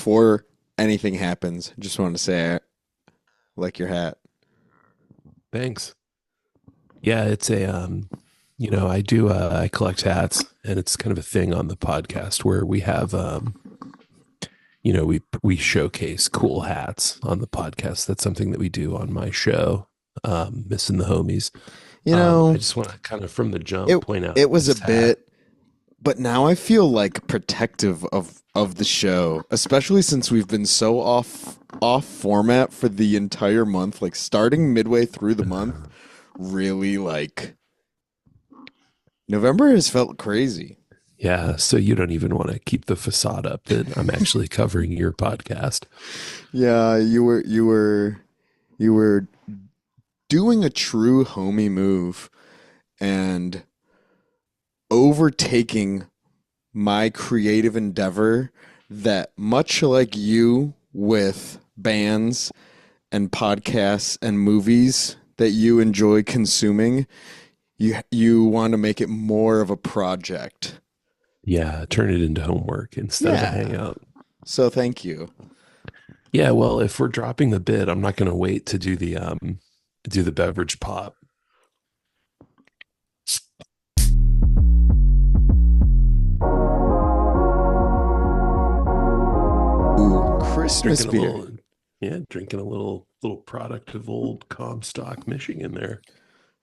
before anything happens, just want to say I like your hat. Thanks. Yeah, it's a I collect hats and it's kind of a thing on the podcast where we have we showcase cool hats on the podcast. That's something that we do on my show, Missin the Homies. You I know, just want to kind of from the it jump point out it was a this hat. bit, but now I feel like protective of the show, especially since we've been so off format for the entire month, like starting midway through the month, really like November has felt crazy. Yeah, so you don't even want to keep the facade up that I'm actually covering your podcast. Yeah, you were doing a true homie move and overtaking my creative endeavor that much like you with bands and podcasts and movies that you enjoy consuming, you want to make it more of a project. Yeah, turn it into homework instead of a Yeah. hangout. So thank you. Yeah, well, if we're dropping the bid, I'm not going to wait to do the beverage pop. Ooh, Christmas Drinking a beer. little, yeah, drinking a little product of old Comstock, Michigan there.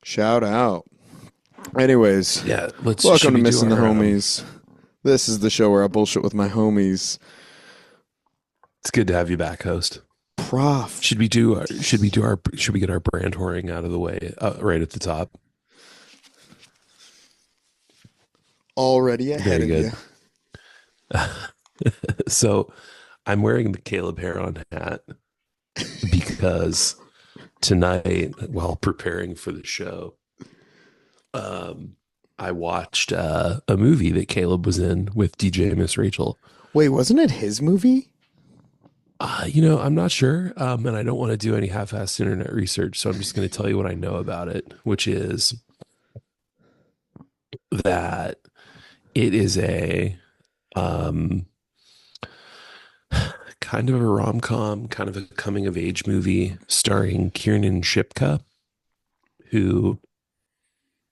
Shout out. Anyways, Yeah, let's welcome should to we do Missing the our Homies. This is the show where I bullshit with my homies. it's good to have you back, host. Prof. Should we get our brand whoring out of the way right at the top? Already ahead Very of you. good. So, I'm wearing the Caleb Heron hat because tonight while preparing for the show, um, I watched a movie that Caleb was in with DJ Miss Rachel. Wait, wasn't it his movie? I'm not sure, and I don't want to do any half-assed internet research, so I'm just going to tell you what I know about it, which is that it is a um, kind of a rom-com, kind of a coming-of-age movie starring Kiernan Shipka, who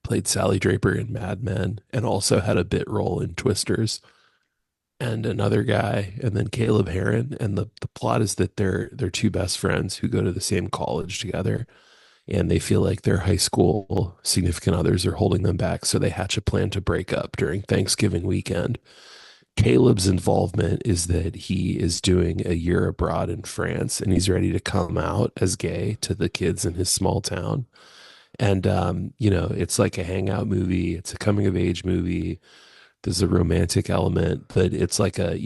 played Sally Draper in Mad Men and also had a bit role in Twisters, and another guy, and then Caleb Heron. And the plot is that they're two best friends who go to the same college together, and they feel like their high school significant others are holding them back, so they hatch a plan to break up during Thanksgiving weekend. Caleb's involvement is that he is doing a year abroad in France, and he's ready to come out as gay to the kids in his small town. And it's like a hangout movie. It's a coming of age movie. There's a romantic element, but it's like a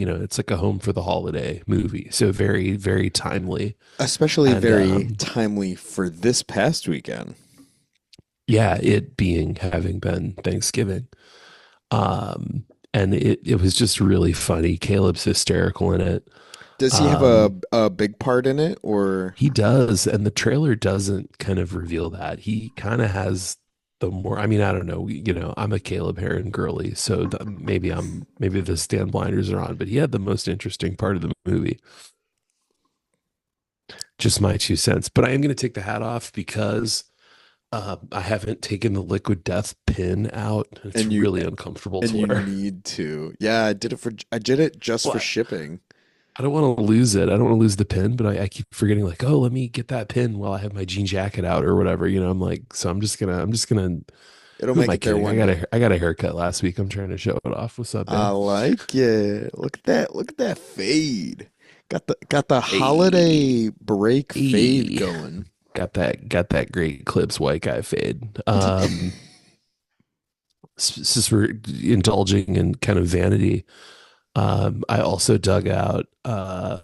home for the holiday movie. So very, very timely. Especially And very timely for this past weekend. yeah, it being having been Thanksgiving. And it was just really funny. Caleb's hysterical in it. Does he have Um, a big part in it or he does, and the trailer doesn't kind of reveal that. He kind of has the more, I mean, I don't know, I'm a Caleb Heron girly, so maybe the stand blinders are on, but he had the most interesting part of the movie. Just my 2 cents. But I am going to take the hat off because I haven't taken the liquid death pin out. It's and you really uncomfortable and to you wear. need to. Yeah, I did it just for Well, shipping. I don't want to lose it. I don't want to lose the pin, but I keep forgetting like, oh, let me get that pin while I have my jean jacket out or whatever. I'm like, so I'm just gonna, It'll who am make I it there kidding? one day. I got a haircut last week. I'm trying to show it off. What's up, I babe? like it. Look at that. Look at that fade. Got the Hey, holiday break fade hey, going. got that great clips white guy fade. Since we're indulging in kind of vanity, I also dug out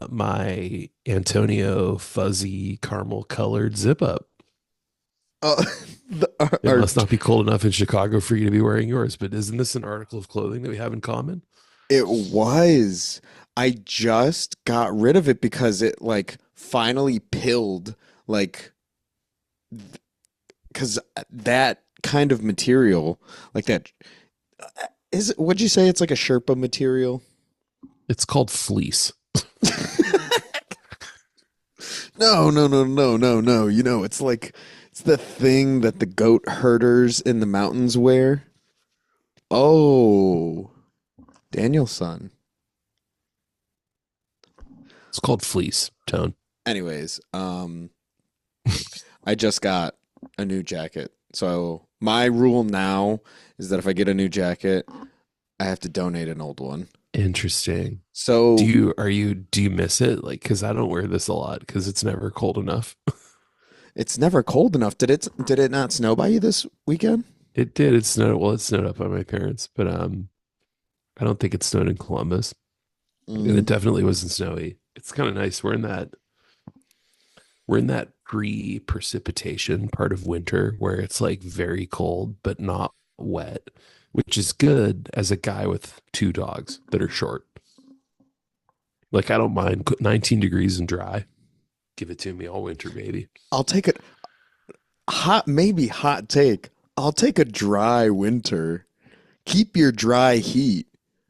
my Antonio fuzzy caramel colored zip up. Uh, the, It our, must not be cold enough in Chicago for you to be wearing yours, but isn't this an article of clothing that we have in common? it was. I just got rid of it because it like finally pilled like because that kind of material like that is would you say it's like a Sherpa material? It's called fleece. No, no, no, no, no, no. You know, it's like it's the thing that the goat herders in the mountains wear. Oh, Danielson. It's called fleece, Tone. Anyways, I just got a new jacket. So my rule now is that if I get a new jacket, I have to donate an old one. Interesting. So Do you miss it? Like, because I don't wear this a lot because it's never cold enough. it's never cold enough. Did it not snow by you this weekend? It did. It snowed. Well, it snowed up by my parents, but I don't think it snowed in Columbus, and it Mm. definitely wasn't snowy. It's kind of nice. We're in that pre-precipitation part of winter where it's like very cold but not wet, which is good as a guy with two dogs that are short. Like I don't mind 19 degrees and dry. Give it to me all winter, baby. I'll take it. Maybe hot take. I'll take a dry winter. Keep your dry heat.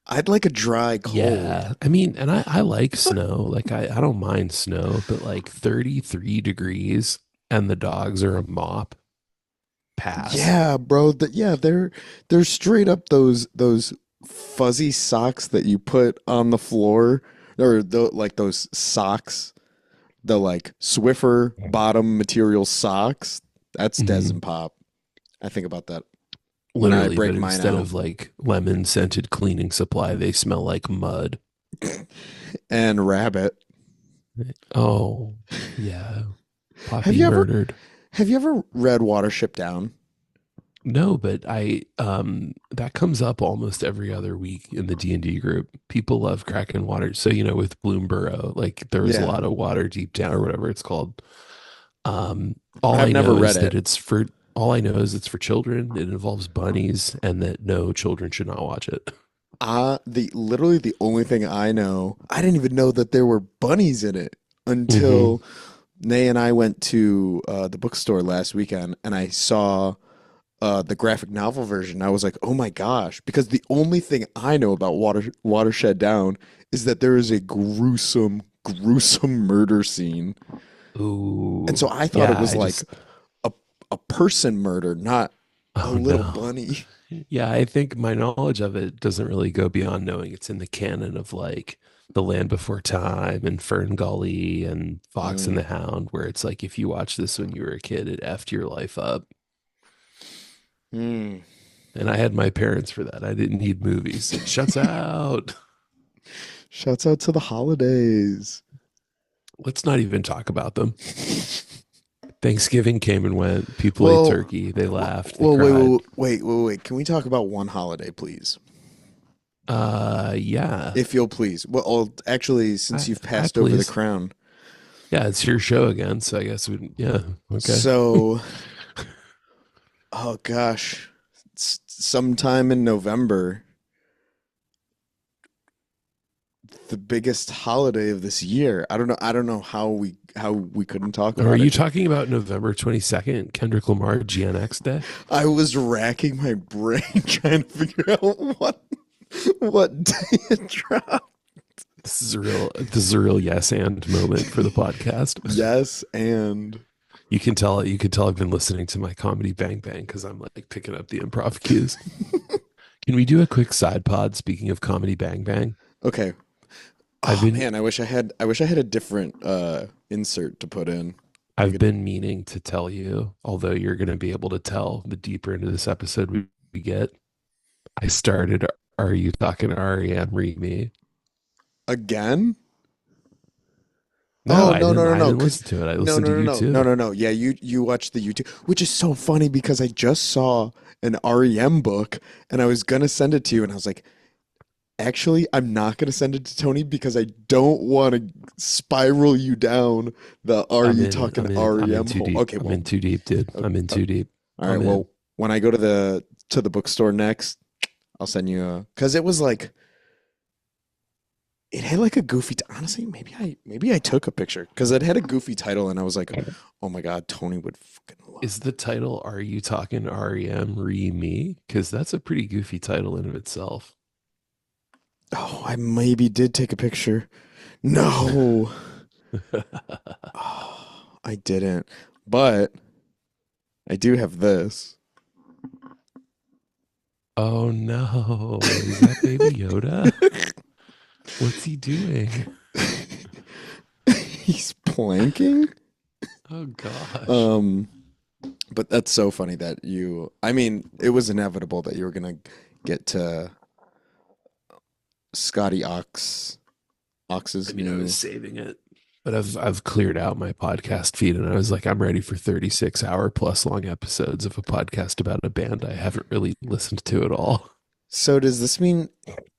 I'd like a dry cold. Yeah. I mean, and I like snow. Like I don't mind snow, but like 33 degrees and the dogs are a mop. Pass. Yeah, bro. Yeah, they're straight up those fuzzy socks that you put on the floor, or like those socks, the like Swiffer bottom material socks. That's Des Mhm. and Pop. I think about that when I Literally, but break mine instead out. of like lemon scented cleaning supply, they smell like mud. And Rabbit. Oh, yeah. Have Poppy you ever murdered. have you ever read Watership Down? No, but I that comes up almost every other week in the D&D group. People love cracking water. So, with Bloomborough, like there was a Yeah, lot of water deep down or whatever it's called. All I've I never know read is that it. it's for children. It involves bunnies and that no children should not watch it. The literally the only thing I know, I didn't even know that there were bunnies in it Hmm. until Nay and I went to the bookstore last weekend and I saw the graphic novel version. I was like, oh my gosh, because the only thing I know about Watershed Down is that there is a gruesome, gruesome murder scene, and so Ooh. I thought it Yeah, was like a a person murder, not a oh little no. bunny. Yeah, I think my knowledge of it doesn't really go beyond knowing it's in the canon of like The Land Before Time and Fern Gully and Fox and Mm, the Hound, where it's like if you watched this when you were a kid, it effed your life up. mm. And I had my parents for that. I didn't need movies. Shuts out. Shouts out to the holidays. Let's not even talk about them. Thanksgiving came and went. People ate Well, turkey. They laughed. They well, wait, cried. wait, wait, wait, wait. Can we talk about one holiday, please? Yeah. If you'll please. Well, actually, since you've I passed over the please. crown. Yeah, it's your show again. So I guess yeah. Okay. So, oh gosh, sometime in November, the biggest holiday of this year. I don't know how we couldn't talk Are about you it. talking about November 22nd, Kendrick Lamar GNX Day? I was racking my brain trying to figure out what day it dropped. This is a real yes and moment for the podcast. Yes, and You can tell I've been listening to my comedy Bang Bang because I'm like picking up the improv cues. Can we do a quick side pod speaking of comedy Bang Bang? okay. I've Oh been man, I wish I had a different insert to put in. We I've could. been meaning to tell you, although you're going to be able to tell the deeper into this episode we get. I started Are You Talking REM Me? Again? No, Oh I no didn't no no I no! didn't Because listen to it. I no listened to no no you no no too. no no. Yeah, you watched the YouTube, which is so funny because I just saw an REM book and I was gonna send it to you, and I was like, actually, I'm not gonna send it to Tony because I don't want to spiral you down the Are I'm You in it. Talking REM Too hole. deep. Okay, I'm well, in too deep, dude. uh, I'm in uh, too deep. all right. I'm in. Well, when I go to the bookstore next, I'll send you a because it was like it had like a goofy. Honestly, maybe I took a picture because it had a goofy title, and I was like, oh my god, Tony would fucking love Is the title Are You Talking REM Re Me? Because that's a pretty goofy title in of itself. it. Oh, I maybe did take a picture. No, oh, I didn't. But I do have this. Oh no, is that Baby Yoda? What's he doing? He's planking. Oh gosh. Um, but that's so funny that you. I mean, it was inevitable that you were gonna get to Scotty Ox's I mean, I was new. saving it, but I've cleared out my podcast feed, and I was like, I'm ready for 36-hour plus long episodes of a podcast about a band I haven't really listened to at all. So does this mean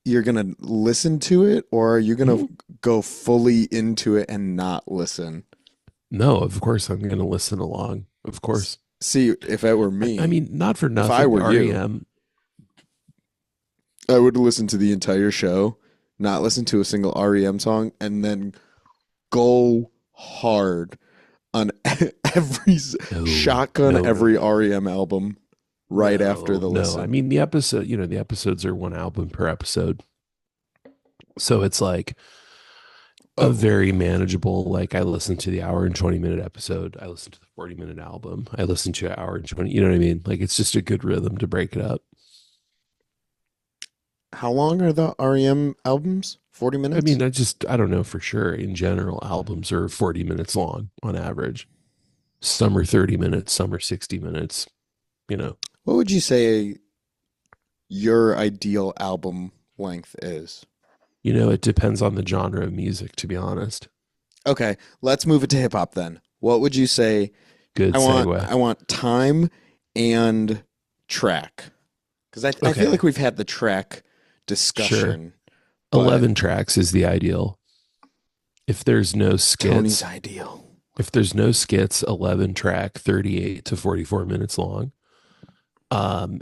you're gonna listen to it, or are you gonna Mhm. go fully into it and not listen? No, of course I'm going to listen along. Of course. See, if it were I me, mean, not for if I nothing. were you, REM, I would listen to the entire show, not listen to a single REM song, and then go hard on every no, shotgun no, no, every no, REM album right after no, the no. I listen. mean, the episode, the episodes are one album per episode. So it's like a Oh, very manageable, like I listen to the hour and 20-minute episode. I listen to the 40-minute album. I listen to an hour and 20, you know what I mean? Like it's just a good rhythm to break it up. how long are the REM albums? 40 I minutes? mean, I don't know for sure. In general, albums are 40 minutes long on average. Some are 30 minutes, some are 60 minutes, you know. What would you say your ideal album length is? It depends on the genre of music, to be honest. Okay, let's move it to hip hop then. What would you say? Good segue. I want time and track because I feel Okay, like we've had the track sure. discussion, but 11 tracks is the ideal. If there's no Tony's skits, ideal. if there's no skits, 11 track, 38 to 44 minutes long.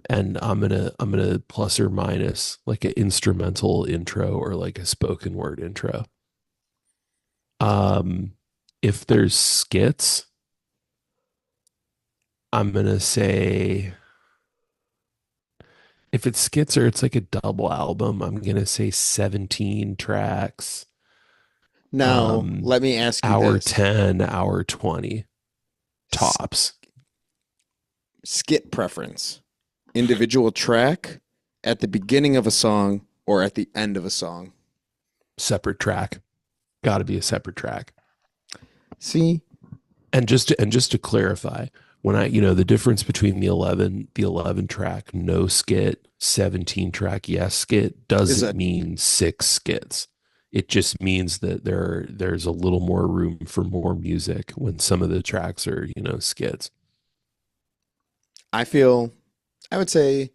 And I'm gonna plus or minus like an instrumental intro or like a spoken word intro. Um, if there's skits, I'm gonna say if it's skits or it's like a double album, I'm gonna say 17 tracks. Now, Um, let me ask you hour this: 10, hour 20 S- tops. skit preference, individual track at the beginning of a song or at the end of a song? Separate track. Got to be a separate track. See, And just to clarify, when the difference between the 11 track no skit, 17 track yes skit is doesn't a mean six skits. It just means that there's a little more room for more music when some of the tracks are, skits. I feel I would say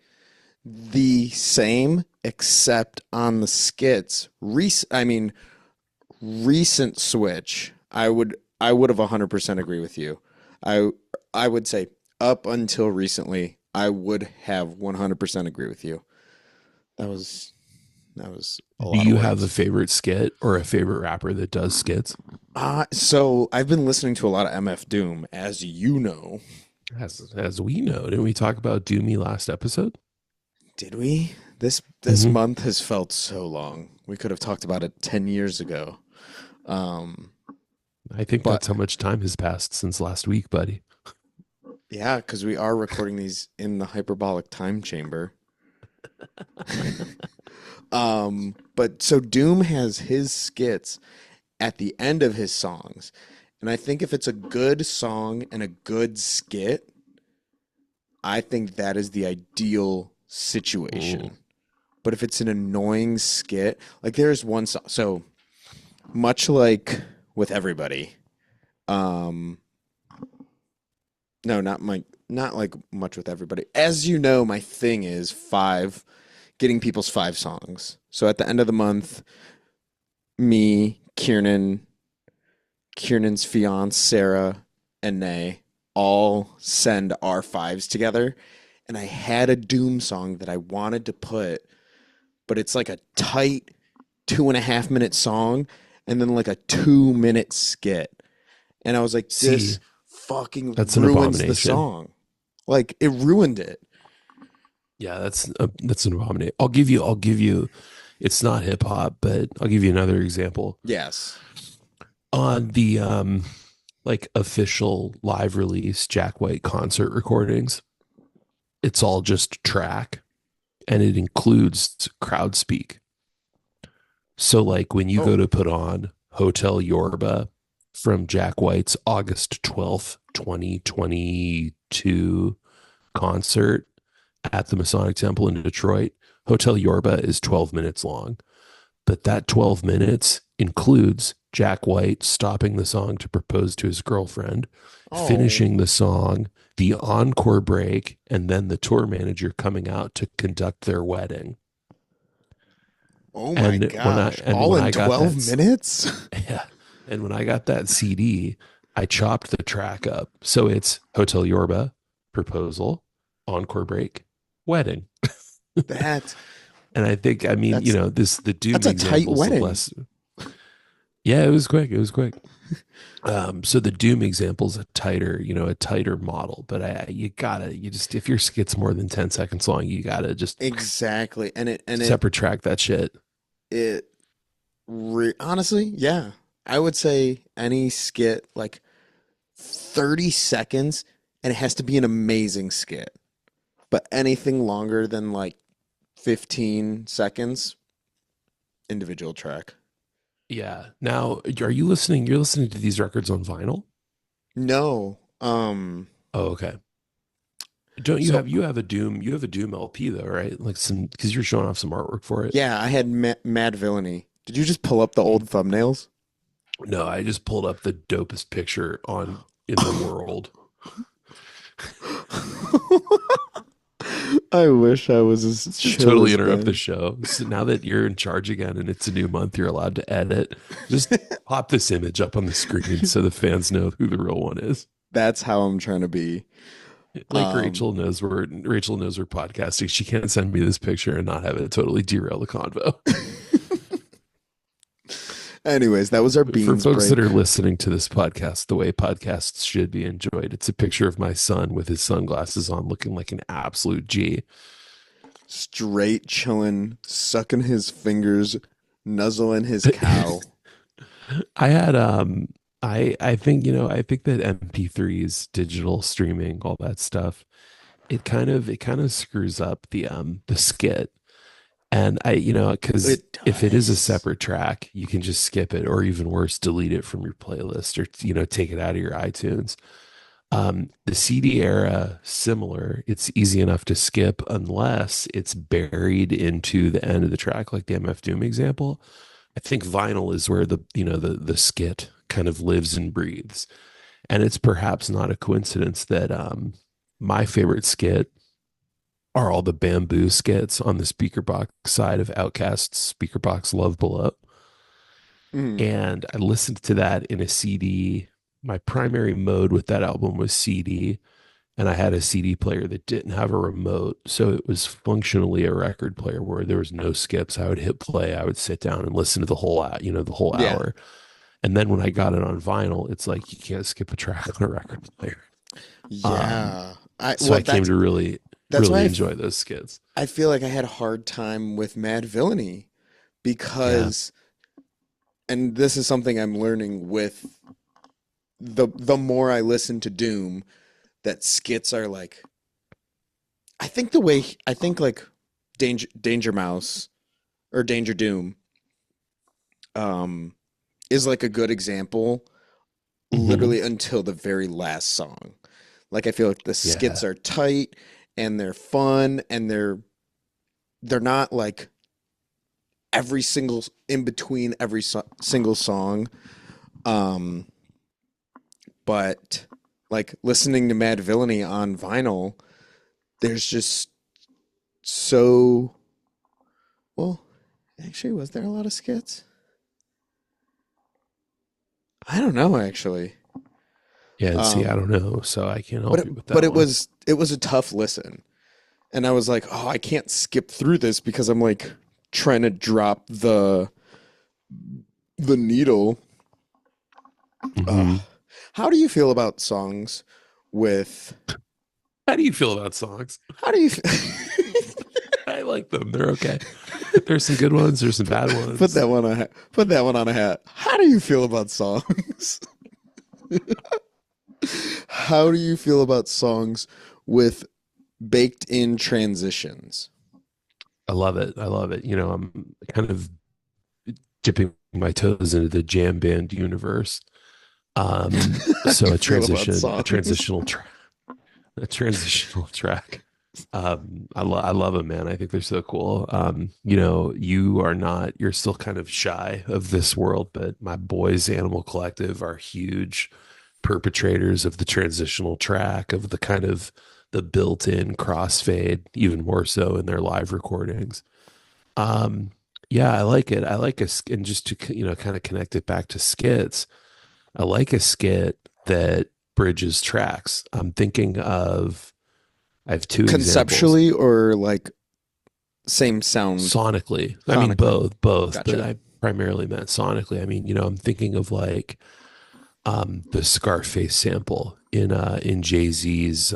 the same except on the skits. I mean recent switch. I would have 100% agree with you. I I would say up until recently I would have 100% agree with you. That was that was a Do lot of you have a words. favorite skit or a favorite rapper that does skits? So I've been listening to a lot of MF Doom, as you know. As we know, didn't we talk about Doomy last episode? Did we? This Hmm. month has felt so long. We could have talked about it 10 years ago. Um, I think but that's how much time has passed since last week, buddy. yeah, because we are recording these in the hyperbolic time chamber. But so Doom has his skits at the end of his songs. And I think if it's a good song and a good skit, I think that is the ideal Mm. situation. But if it's an annoying skit, like there's one song, so much like with everybody, um, no, not like much with everybody. As you know, my thing is getting people's five songs. So at the end of the month, me, Kiernan's fiance, Sarah, and Nay all send our fives together. And I had a Doom song that I wanted to put, but it's like a tight 2.5 minute song and then like a 2 minute skit. And I was like, See, this fucking that's an ruins the abomination. song. Like it ruined it. Yeah, that's an abomination. I'll give you. It's not hip hop, but I'll give you another example. Yes. On the like official live release Jack White concert recordings, it's all just track and it includes crowd speak. So like when you go Oh, to put on Hotel Yorba from Jack White's August 12th, 2022 concert at the Masonic Temple in Detroit, Hotel Yorba is 12 minutes long. But that 12 minutes includes Jack White stopping the song to propose to his girlfriend, oh, finishing the song, the encore break, and then the tour manager coming out to conduct their wedding. oh my And when I gosh. and All when in I got 12 that minutes? yeah, and when I got that CD, I chopped the track up. So it's Hotel Yorba, proposal, encore break, wedding. That And I think, I mean, that's this the Doom that's a tight examples of wedding. less. Yeah, it was quick. It was quick. So the Doom example's a tighter model. But you just if your skit's more than 10 seconds long, you gotta just Exactly. separate track that shit. It honestly, yeah. I would say any skit like 30 seconds and it has to be an amazing skit. But anything longer than like 15 seconds, individual track. Yeah. Now, are you listening? You're listening to these records on vinyl? No. Oh, okay. Don't So you have a Doom LP though, right? Like some because you're showing off some artwork for it. yeah, I had Mad Villainy. Did you just pull up the old thumbnails? No, I just pulled up the dopest picture on in the world. I wish I was as To chill totally as interrupt the Ben. show. So now that you're in charge again and it's a new month, you're allowed to edit. Just pop this image up on the screen so the fans know who the real one is. That's how I'm trying to be. Like Um, Rachel knows we're podcasting. She can't send me this picture and not have it totally derail the convo. anyways, that was our For beans folks that break. are listening to this podcast, the way podcasts should be enjoyed, it's a picture of my son with his sunglasses on, looking like an absolute G. Straight chilling, sucking his fingers, nuzzling his cow. I had I think I think that MP3s, digital streaming, all that stuff, it kind of screws up the skit. And because It if it is a does. separate track, you can just skip it, or even worse, delete it from your playlist, or take it out of your iTunes. The CD era, similar. It's easy enough to skip unless it's buried into the end of the track, like the MF Doom example. I think vinyl is where the skit kind of lives and breathes, and it's perhaps not a coincidence that my favorite skit are all the bamboo skits on the speaker box side of Outkast's speaker box Love Below. Mm, And I listened to that in a CD. My primary mode with that album was CD, and I had a CD player that didn't have a remote. So it was functionally a record player where there was no skips. I would hit play, I would sit down and listen to the whole yeah, hour. And then when I got it on vinyl, it's like you can't skip a track on a record player. Um, yeah. I so well, I came to really, that's why really enjoy those skits. I feel like I had a hard time with Mad Villainy Yeah. because, and this is something I'm learning with the more I listen to Doom, that skits are like I think like Danger Mouse or Danger Doom um is like a good example Hmm. literally until the very last song. Like I feel like the skits Yeah. are tight and they're fun and they're not like every single in between every single song. Um, but like listening to Mad Villainy on vinyl, there's just so well. Actually, was there a lot of skits? I don't know actually. Yeah. And see, I Um, don't know. So I can't but help you with but that one. it was a tough listen, and I was like, oh, I can't skip through this because I'm like trying to drop the needle. Hmm. Ugh. How do you feel about songs with? How do you feel about songs? How do you? I like them. They're okay. There's some good ones. There's some bad Put ones. that one on. Put that one on a hat. How do you feel about songs? How do you feel about songs with baked in transitions? I love it. I love it. I'm kind of dipping my toes into the jam band universe. How do So you a feel about transition, a songs? transitional track, a transitional track. I love them, man. I think they're so cool. You are not, you're still kind of shy of this world, but my boys, Animal Collective, are huge perpetrators of the transitional track, of the kind of the built-in crossfade, even more so in their live recordings. Um, yeah, I like it. I like and just to kind of connect it back to skits. I like a skit that bridges tracks. I'm thinking of. I have two examples. Conceptually or like same sound Sonically, I mean sonically? both, but Gotcha. I primarily meant sonically. I mean, I'm thinking of like the Scarface sample in Jay-Z's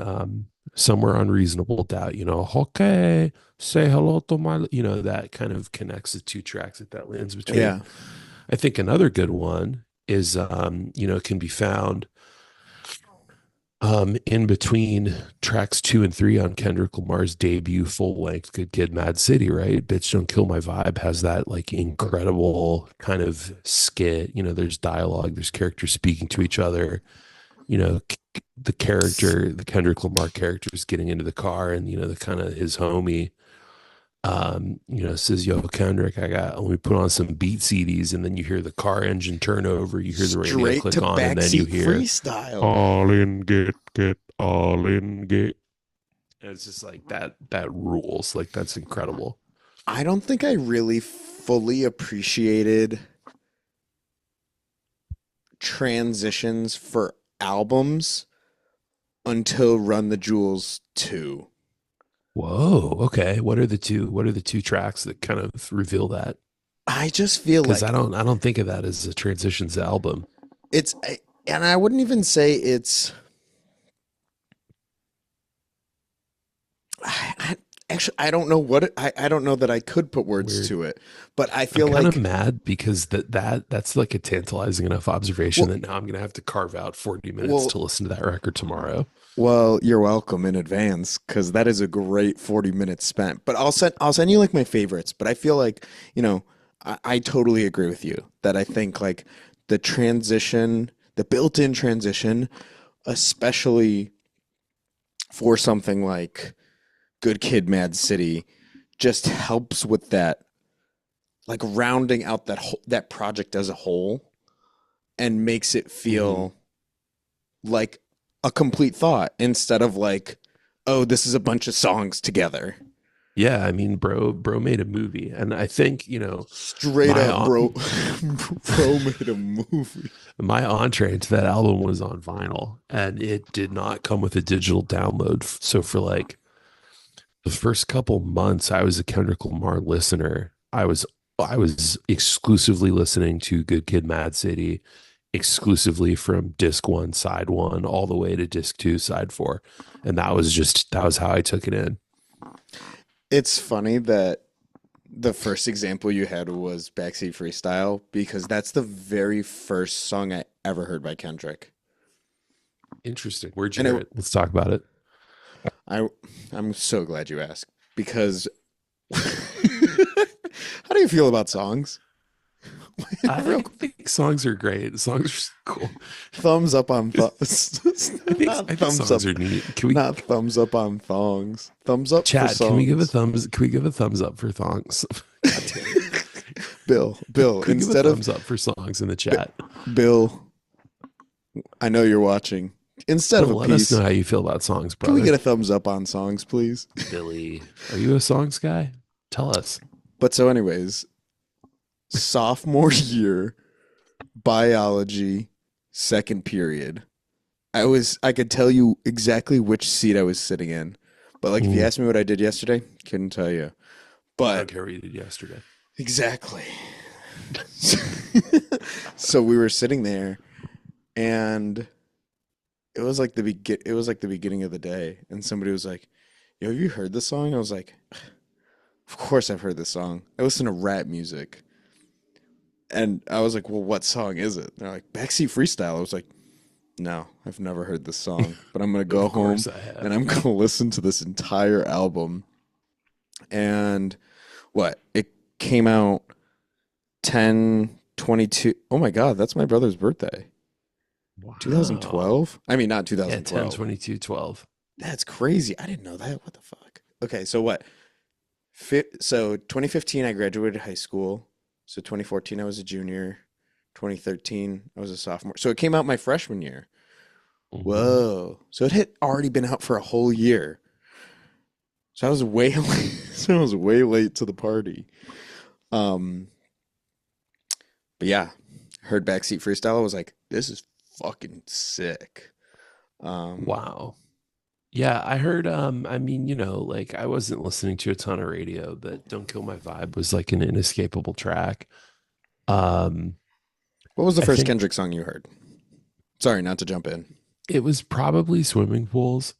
Somewhere on Reasonable Doubt, okay, say hello to my, that kind of connects the two tracks that lands between. Yeah. I think another good one is can be found in between tracks 2 and 3 on Kendrick Lamar's debut full length Good Kid Mad City, right? Bitch Don't Kill My Vibe has that like incredible kind of skit. There's dialogue, there's characters speaking to each other. The Kendrick Lamar character is getting into the car, and the kind of his homie says, "Yo, Kendrick, let me put on some beat CDs," and then you hear the car engine turn over, you hear the radio Straight to click on, and then you backseat hear freestyle. all in, get all in, get. And it's just like that rules. Like that's incredible. I don't think I really fully appreciated transitions for albums until Run the Jewels 2. Whoa. Okay. What are the two tracks that kind of reveal that? I just feel Because I like don't I don't think of that as a transitions album. it's, and I wouldn't even say it's, I, actually, I don't know I don't know that I could put words Weird. to it, but I I'm feel kind of like, mad because that's like a tantalizing enough observation well, that now I'm gonna have to carve out 40 minutes well, to listen to that record tomorrow. well, you're welcome in advance because that is a great 40 minutes spent. But I'll send you like my favorites. But I feel like, I totally agree with you that I think like the transition, the built-in transition, especially for something like Good Kid, Mad City, just helps with that, like rounding out that project as a whole and makes it Mhm. feel like a complete thought instead of like, oh, this is a bunch of songs together. Yeah, I mean, bro made a movie, and I think Straight my up, bro. Bro made a movie. my entree into that album was on vinyl, and it did not come with a digital download. So for like the first couple months, I was a Kendrick Lamar listener. I was exclusively listening to Good Kid, Mad City, exclusively from disc one, side one, all the way to disc two, side four, and that was how I took it in. It's funny that the first example you had was Backseat Freestyle because that's the very first song I ever heard by Kendrick. Interesting. Where'd you And hear it? Let's talk about it. I I'm so glad you asked because how do you feel about songs? I Real think songs are great. Songs are cool. thumbs up on not I think thumbs songs up, are neat. Can we not thumbs up on thongs. Thumbs up for chat? Can we give a songs. thumbs? Can we give a thumbs up for thongs? God damn it! Bill, Can we give a instead of thumbs up for songs in the B- chat? Bill, I know you're watching. Instead of Bill, a let us know piece, how you feel about songs, can we get brother. a thumbs up on songs, please? Billy, are you a songs guy? Tell us. But so, anyways, sophomore year, biology, second period. I could tell you exactly which seat I was sitting in. But like if you Mm, asked me what I did yesterday, couldn't tell you. I don't But care what you did yesterday. exactly. So we were sitting there and it was like the beginning of the day and somebody was like, "Yo, have you heard this song?" I was like, Of course I've heard this song. I listen to rap music. And I was like, well, what song is it? They're like, Backseat Freestyle. I was like, no, I've never heard this song, but I'm going to go Of home course I and have. I'm going to listen to this entire album. And what? It came out 10/22. Oh my God, that's my brother's birthday. Wow. 2012? I mean, not Yeah, 10, 2012. 22, 12. That's crazy. I didn't know that. What the fuck? Okay, so what? So 2015, I graduated high school. So 2014, I was a junior. 2013, I was a sophomore. So it came out my freshman year. Hmm. Whoa. So it had already been out for a whole year. So I was way late. So I was way late to the party. Um, but yeah, heard Backseat Freestyle. I was like, this is fucking sick. Um, Wow. Yeah, I heard I mean, like I wasn't listening to a ton of radio, but Don't Kill My Vibe was like an inescapable track. Um what was the I first think Kendrick song you heard? Sorry, not to jump in. it was probably Swimming Pools.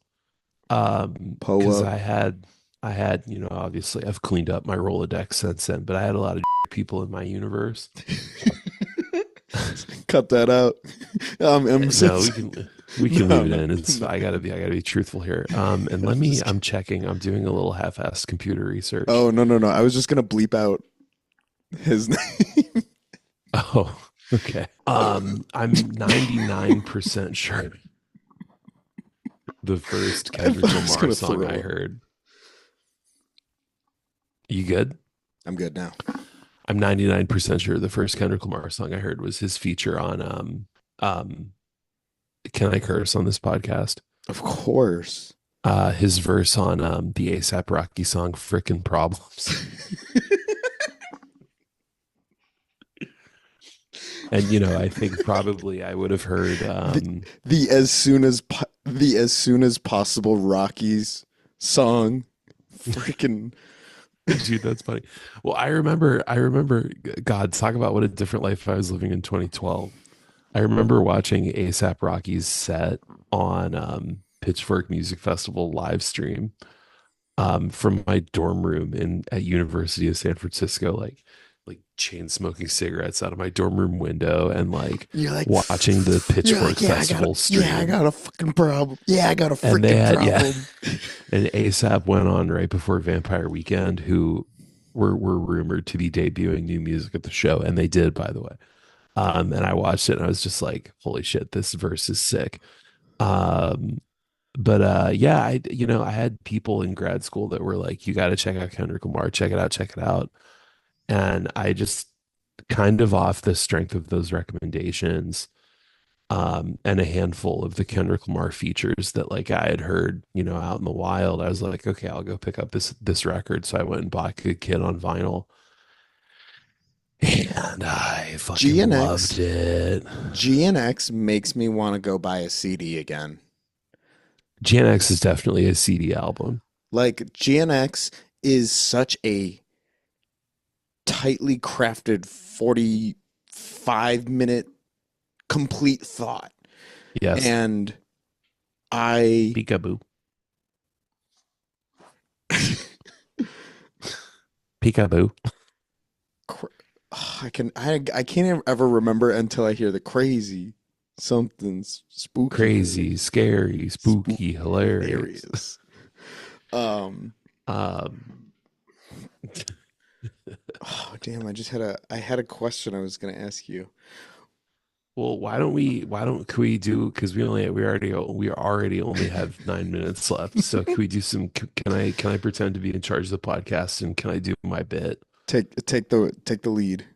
Because Poa. I had, obviously I've cleaned up my Rolodex since then, but I had a lot of people in my universe. Cut that out. I'm so No, we sorry. can we can No, leave it no, in. It's no. I gotta be truthful here. And I'm I'm just checking. I'm doing a little half-assed computer research. Oh, no, no, no. I was just gonna bleep out his name. Oh, okay. I'm 99% sure the first I thought Kendrick I was Lamar gonna song throw I up. heard. You good? I'm good now. I'm 99% sure the first Kendrick Lamar song I heard was his feature on um can I curse on this podcast? Of course. His verse on the ASAP Rocky song Frickin' Problems. And I think probably I would have heard the the as soon as possible Rockies song. Freaking dude, that's funny. Well, I remember God, talk about what a different life I was living in 2012. I remember watching ASAP Rocky's set on Pitchfork Music Festival live stream from my dorm room in at University of San Francisco, like chain smoking cigarettes out of my dorm room window and like you're like watching the you're Pitchfork like, Festival yeah, I stream. got a fucking problem. Yeah, I got a And they freaking had, yeah, problem. and ASAP went on right before Vampire Weekend, who were rumored to be debuting new music at the show, and they did, by the way. And I watched it, and I was just like, "Holy shit, this verse is sick." Um, but yeah, I had people in grad school that were like, "You got to check out Kendrick Lamar, check it out," and I just kind of off the strength of those recommendations and a handful of the Kendrick Lamar features that like I had heard, out in the wild. I was like, okay, I'll go pick up this record. So I went and bought Good Kid on vinyl, and I fucking loved GNX it. GNX makes me want to go buy a CD again. Gen X is definitely a CD album. Like GNX is such a tightly crafted 45-minute complete thought. Yes, And I Peekaboo, Peekaboo, cr- I can't ever remember until I hear the crazy something's spooky crazy, hilarious. scary, spooky, Spooky hilarious. hilarious. Um Um, oh damn, I had a question I was gonna ask you. Well, why don't can we do because we already only have 9 minutes left. So can we do some can I pretend to be in charge of the podcast and can I do my bit? Take the lead.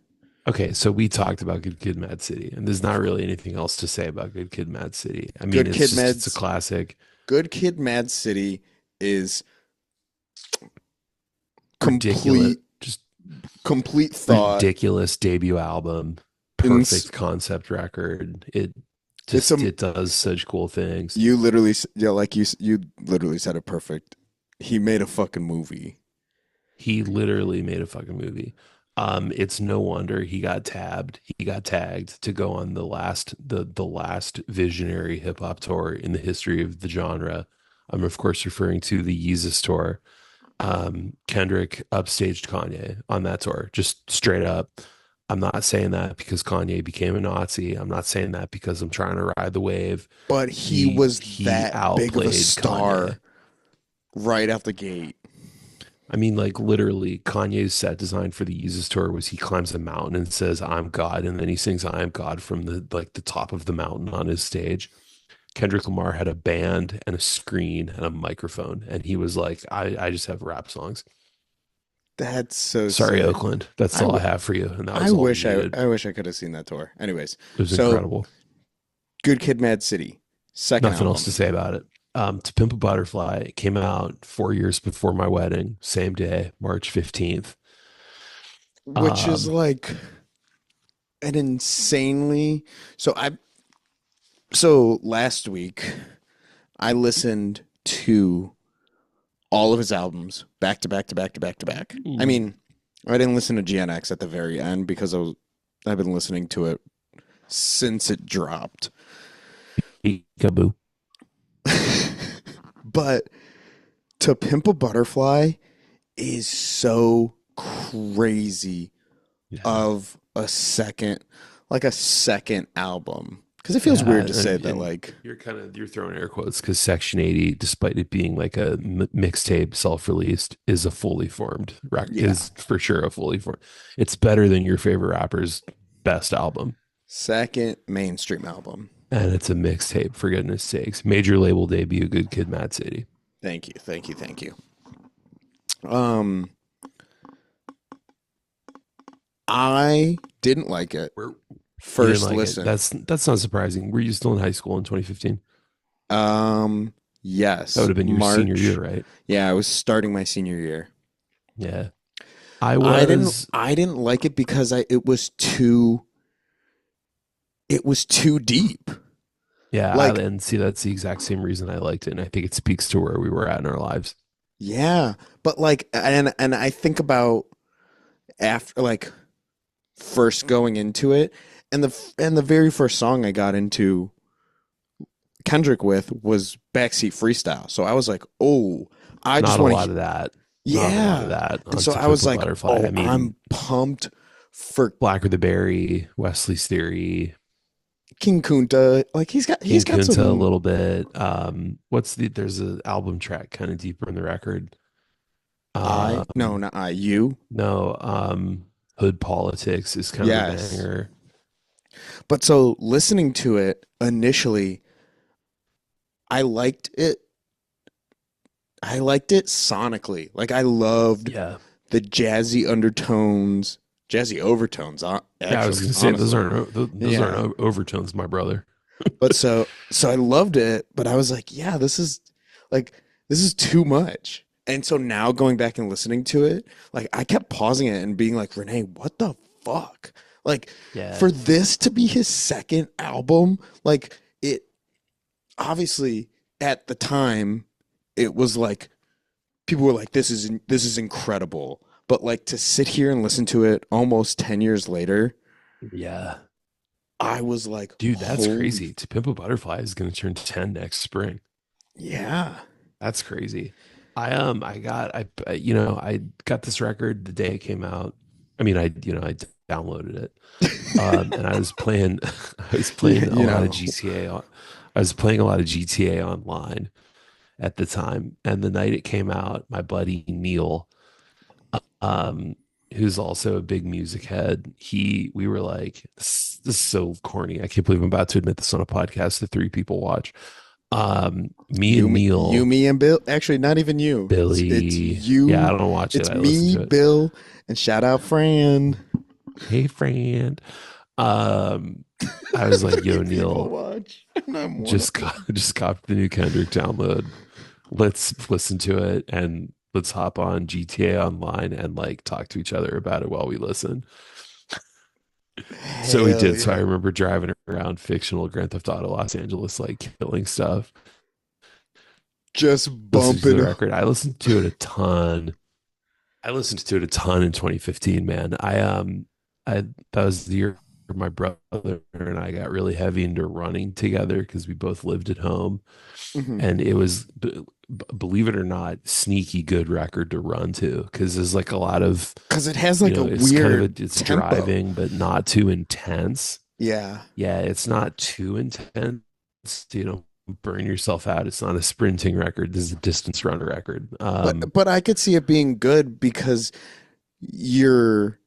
Okay, so we talked about Good Kid, Mad City, and there's not really anything else to say about Good Kid, Mad City. I mean, Good Kid it's a Meds classic, Good Kid Mad City is ridiculous, complete just complete thought. ridiculous debut album, Ins- perfect concept record. it's a It does such cool things. You literally, yeah, like you literally said it perfect. He made a fucking movie. He literally made a fucking movie. It's no wonder he got tagged to go on the last visionary hip hop tour in the history of the genre. I'm of course referring to the Yeezus tour. Kendrick upstaged Kanye on that tour, just straight up. I'm not saying that because Kanye became a Nazi. I'm not saying that because I'm trying to ride the wave. But he was He that big of a outplayed Kanye. star right out the gate. I mean, like literally, Kanye's set design for the Yeezus tour was he climbs a mountain and says, "I'm God," and then he sings "I am God" from the top of the mountain on his stage. Kendrick Lamar had a band and a screen and a microphone, and he was like, "I just have rap songs." That's so Sorry, sick. Oakland. That's I, all I w- have for you, and that I was all you wish needed. I wish I could have seen that tour. Anyways, It was so incredible. Good Kid, Mad City, second Nothing else to album, say about it. To Pimp a Butterfly came out 4 years before my wedding, same day, March 15th. which is Um, like an insanely so I so last week I listened to all of his albums back to back to back to back to back. I mm, mean, I didn't listen to GNX at the very end because I've been listening to it since it dropped. peekaboo. But To Pimp a Butterfly is so crazy Yeah. of a second album. Because it feels Yeah, weird to say that, and like, you're throwing air quotes because Section 80, despite it being like a mixtape self-released, is a fully formed yeah, is for sure a fully formed. It's better than your favorite rapper's best album, second mainstream album. and it's a mixtape for goodness sakes. Major label debut, Good Kid, Mad City. Thank you, thank you, thank you. Um, I didn't like it Where you didn't first like it? listen. That's not surprising. Were you still in high school in 2015? Um, That would yes, have been your senior year, March. right? Yeah, I was starting my senior year. Yeah, I was. I didn't like it because it was too deep. Yeah, Like, and see, that's the exact same reason I liked it, and I think it speaks to where we were at in our lives. yeah, but like, and I think about after like first going into it, and the very first song I got into Kendrick with was Backseat Freestyle. So I was like, oh, I just Not a want lot to, of that. Not a lot of yeah. that And on so To I Pimp was a like, Butterfly. I oh, mean, I'm pumped for Blacker the Berry, Wesley's Theory, King Kunta. Like he's King got Kunta a some. little bit. There's an album track kind of deeper in the record. I no, Um, not I. You. no, Hood Politics is kind of a Yes. banger. But so listening to it initially, I liked it. I liked it sonically. Like I loved Yeah. the jazzy undertones, jazzy overtones. Yeah, I was Actually, gonna say honestly, those aren't yeah. overtones, my brother. But so I loved it. But I was like, yeah, like this is too much. And so now going back and listening to it, like I kept pausing it and being like, Renee, what the fuck? Like Yeah, for this to be his second album, like it obviously at the time it was like people were like this is incredible, but like to sit here and listen to it almost 10 years later, yeah, I was like, dude, that's holy crazy. To Pimp a Butterfly is gonna turn 10 next spring. yeah. That's crazy. I got this record the day it came out. I mean, I downloaded it. And I was playing I was Yeah, playing a you lot of know. GTA on I was playing a lot of GTA online at the time. And the night it came out, my buddy Neil, um, who's also a big music head, we were like, this is so corny. I can't believe I'm about to admit this on a podcast that three people watch. Me and You, Neil, me, and Bill. Actually, not even you. It's Billy. Yeah, I you. don't watch it. It's I listen me, to it. Bill, and shout out Fran. Hey, friend. Um, I was like, Three yo, people Neil, watch, and I'm one of them. just cop the new Kendrick download. Let's listen to it and let's hop on GTA online and like talk to each other about it while we listen. So we Hell did. So I yeah. remember driving around fictional Grand Theft Auto Los Angeles, like killing stuff, Just listening to the bumping. record. I listened to it a ton. I listened to it a ton in 2015, man. I that was the year my brother and I got really heavy into running together because we both lived at home. Hmm. And it was, believe it or not, sneaky good record to run to because there's like a lot of, Because it has like a it's kind of weird it's tempo. driving, but not too intense. Yeah. Yeah, it's not too intense. You know, burn yourself out. It's not a sprinting record. This is a distance runner record. But I could see it being good because you're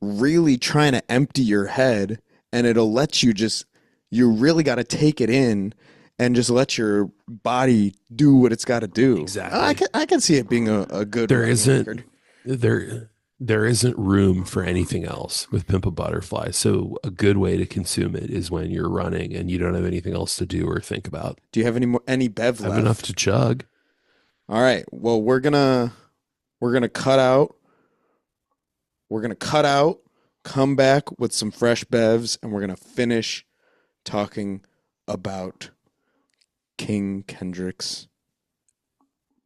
really trying to empty your head and it'll let you just you really got to take it in and just let your body do what it's got to do. Exactly. I can see it being a good There running isn't record. there there isn't room for anything else with Pimp a Butterfly. So a good way to consume it is when you're running and you don't have anything else to do or think about. Do you have any bev I have enough left? to chug. All right. Well, we're gonna cut out. We're gonna cut out. Come back with some fresh bevs, and we're gonna finish talking about King Kendrick's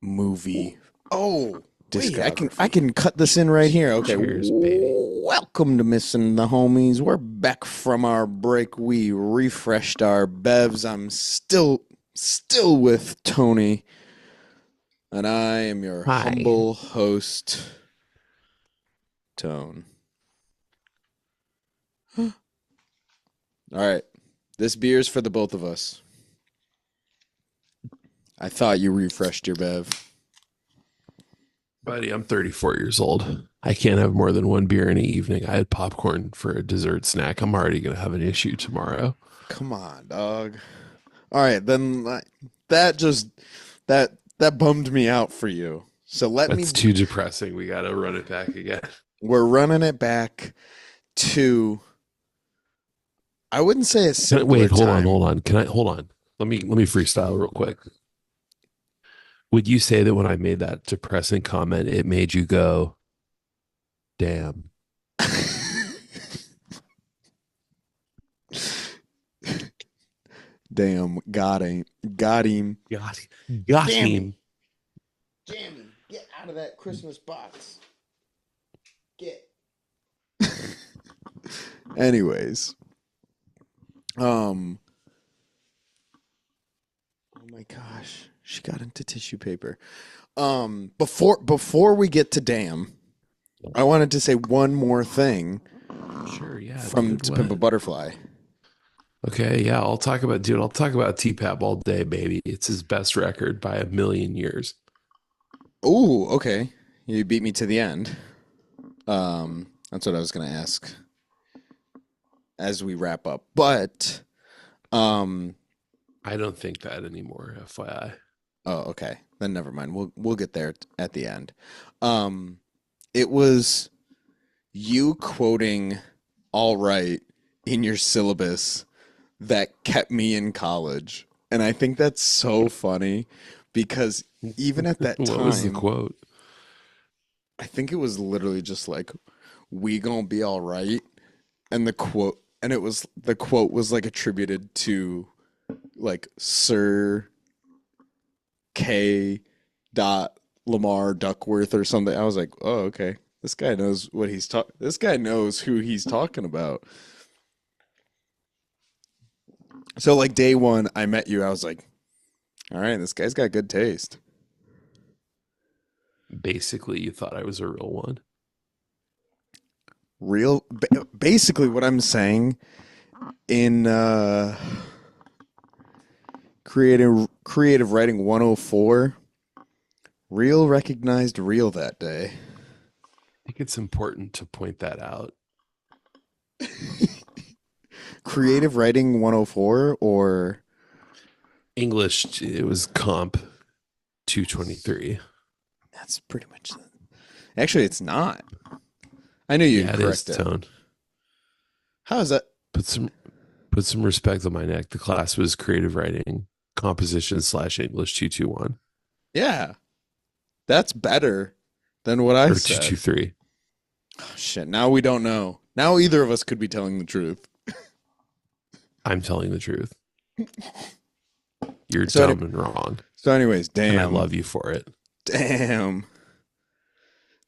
movie. Oh, wait, I can cut this in right here. Okay. Cheers, baby. Welcome to Missin the Homies. We're back from our break. We refreshed our bevs. I'm still with Tony, and I am your Hi. humble host, Tone. All right. This beer's for the both of us. I thought you refreshed your bev. Buddy, I'm 34 years old. I can't have more than one beer in an evening. I had popcorn for a dessert snack. I'm already going to have an issue tomorrow. Come on, dog. All right, then that just that bummed me out for you. So That's too depressing. We got to run it back again. we're running it back to I wouldn't say a simpler Wait, hold on, time. hold on. Can I hold on? Let me freestyle real quick. Would you say that when I made that depressing comment, it made you go, damn? Damn, got him. Got him. Got Jammy. him. Jammy, get out of that Christmas box. Get. Anyways, um oh my gosh, she got into tissue paper. Before we get to damn, I wanted to say one more thing Sure, yeah, from dude. To Pimp a What? Butterfly. Okay, yeah, I'll talk about TPAP all day, baby. It's his best record by a million years. Oh, okay. You beat me to the end. That's what I was gonna ask as we wrap up. But um I don't think that anymore, FYI. oh, okay. Then never mind. We'll get there at the end. Um it was you quoting all right in your syllabus that kept me in college. And I think that's so funny because even at that What was the time, quote? I think it was literally just like, we gonna be all right. And the quote was like attributed to like Sir K. Dot Lamar Duckworth or something. I was like, oh, okay. This guy knows what he's talking. This guy knows who he's talking about. So like day one, I met you. I was like, all right, this guy's got good taste. Basically, you thought I was a real one. Basically, what I'm saying in creative writing 104, real recognized real that day. I think it's important to point that out. Creative writing 104 or English, it was comp 223. that's pretty much it. Actually, it's not. I knew you'd Yeah, it is correct it. tone. How is that? Put some put some respect on my neck. The class was creative writing, composition slash English 221 Yeah, that's better than what I or said. 223. Oh, shit, now we don't know. Now either of us could be telling the truth. I'm telling the truth. You're So, dumb and wrong, anyways, and I damn, love you for it. damn,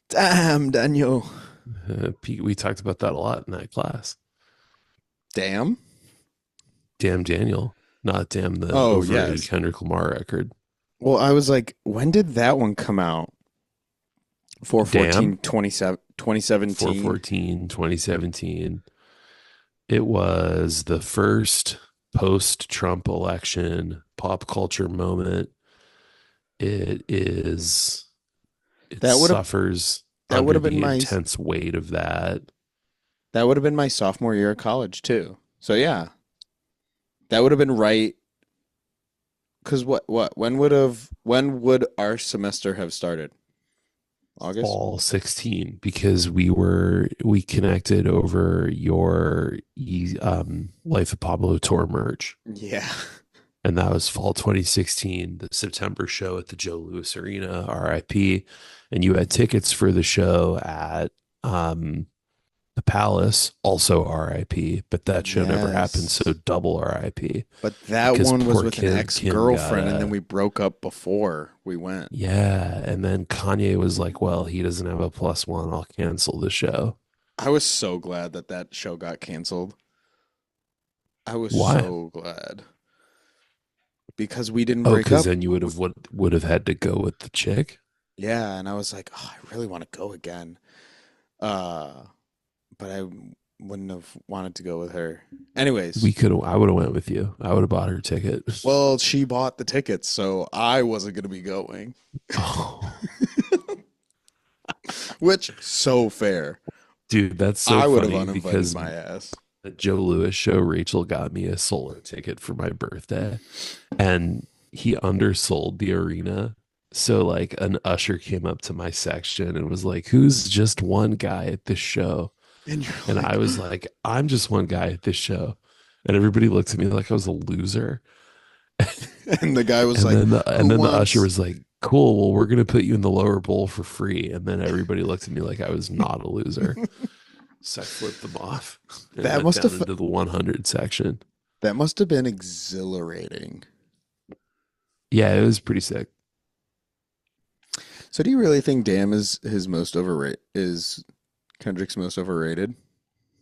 damn, Daniel. Pete, we talked about that a lot in that class. Damn. Damn Daniel, not Damn the Oh, overrated yes. Kendrick Lamar record. Well, I was like, when did that one come out? Damn, 2017. 414, 2017. It was the first post-Trump election pop culture moment. It is, it That would have suffers that would under have been the my intense weight of that. that would have been my sophomore year of college too. So yeah, that would have been right. Because when would our semester have started? August? Fall 16 because we connected over your Life of Pablo tour merch, Yeah. and that was fall 2016, the September show at the Joe Louis Arena, RIP. And you had tickets for the show at um the Palace, also RIP, but that show never happened, so Yes. double RIP But that because one was poor with an Kim got ex-girlfriend, and then a we broke up before we went. yeah, and then Kanye was like, well, he doesn't have a plus one, I'll cancel the show. I was so glad that that show got canceled. I was Why? so glad because we didn't Oh, break because up. then you would have had to go with the chick. Yeah, and I was like, oh, I really want to go again. Uh, but I wouldn't have wanted to go with her. Anyways, I would have went with you. I would have bought her ticket. well, she bought the tickets, so I wasn't going to be going, Oh, which so fair. dude, that's so I would have funny uninvited because my ass. the Joe Lewis show, Rachel got me a solo ticket for my birthday, and he undersold the arena. So like an usher came up to my section and was like, "Who's just one guy at this show?" And you're And I like, was like, "I'm just one guy at this show." And everybody looked at me like I was a loser. and the guy was And like, then who the usher wants? was like, "Cool, well, we're gonna put you in the lower bowl for free." And then everybody looked at me like I was not a loser. So I flipped them off and That went must down have into the 100 section. that must have been exhilarating. Yeah, it was pretty sick. So do you really think Damn is his most overrated is Kendrick's most overrated?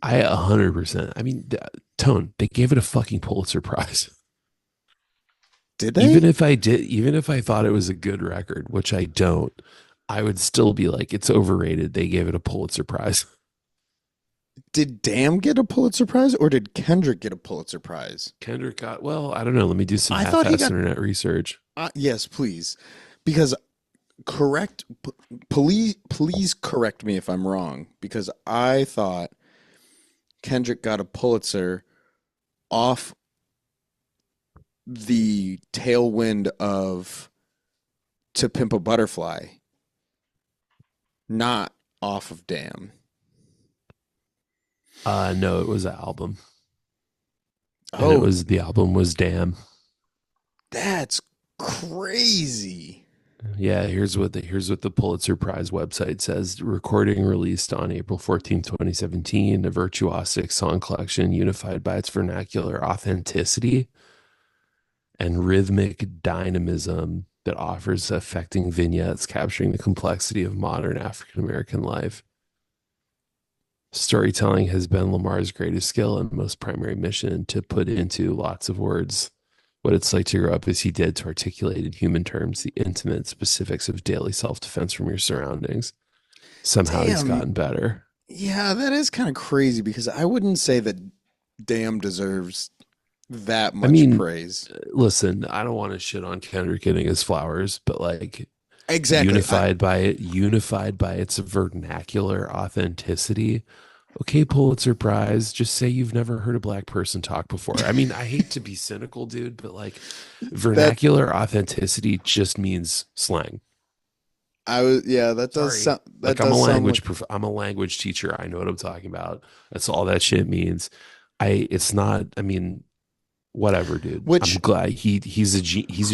I 100%. I mean, Tone, they gave it a fucking Pulitzer Prize. Did they? Even if I thought it was a good record, which I don't, I would still be like, it's overrated. They gave it a Pulitzer Prize. Did Damn get a Pulitzer Prize or did Kendrick get a Pulitzer Prize? Kendrick got, well, I don't know. Let me do some I thought he half-ass got internet research. yes, please. Because correct please correct me if I'm wrong because I thought Kendrick got a Pulitzer off the tailwind of To Pimp a Butterfly, not off of Damn. No, it was an album. And Oh, the album was Damn. that's crazy. Yeah, here's what the Pulitzer Prize website says. Recording released on April 14th, 2017, a virtuosic song collection unified by its vernacular authenticity and rhythmic dynamism that offers affecting vignettes capturing the complexity of modern African American life. Storytelling has been Lamar's greatest skill and most primary mission to put into lots of words what it's like to grow up as he did to articulate in human terms the intimate specifics of daily self-defense from your surroundings. Somehow he's Damn. gotten better. Yeah, that is kind of crazy because I wouldn't say that Damn deserves that I much mean, praise. listen, I don't want to shit on Kendrick getting his flowers, but like Exactly. unified by its vernacular authenticity. Okay, Pulitzer Prize, just say you've never heard a black person talk before. I mean, I hate to be cynical, dude, but like That vernacular authenticity just means slang. I was yeah, that does Sorry. sound that does sound like I'm a language teacher. I know what I'm talking about. That's all that shit means. It's not, I mean, whatever, dude. I'm which glad he's a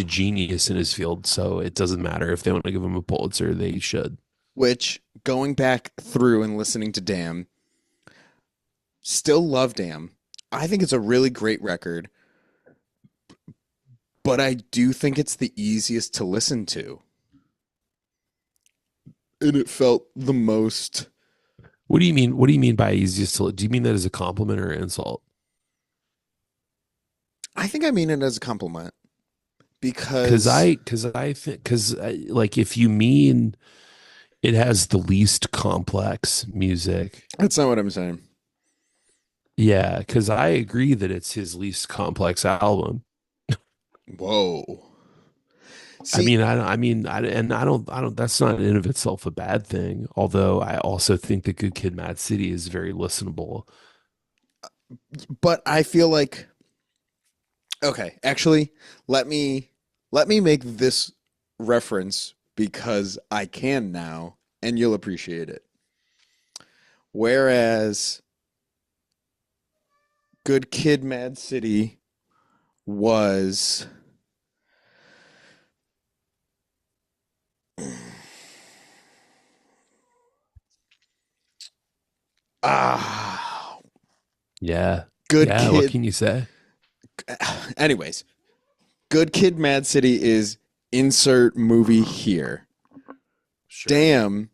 genius in his field, so it doesn't matter if they want to give him a Pulitzer, they should. which going back through and listening to Damn, still love Damn. I think it's a really great record, but I do think it's the easiest to listen to. And it felt the most What do you mean? What do you mean by easiest to? Do you mean that as a compliment or an insult? I think I mean it as a compliment because Because like if you mean it has the least complex music, that's not what I'm saying. yeah, because I agree that it's his least complex album. Whoa. I See, mean, I don't. That's not in and of itself a bad thing. Although I also think that Good Kid, Mad City is very listenable. but I feel like okay, actually, let me let me make this reference because I can now and you'll appreciate it. Whereas Good Kid, Mad City was ah Yeah, Good yeah. What Kid. can you say? Anyways, Good Kid, Mad City is insert movie here. Sure. Damn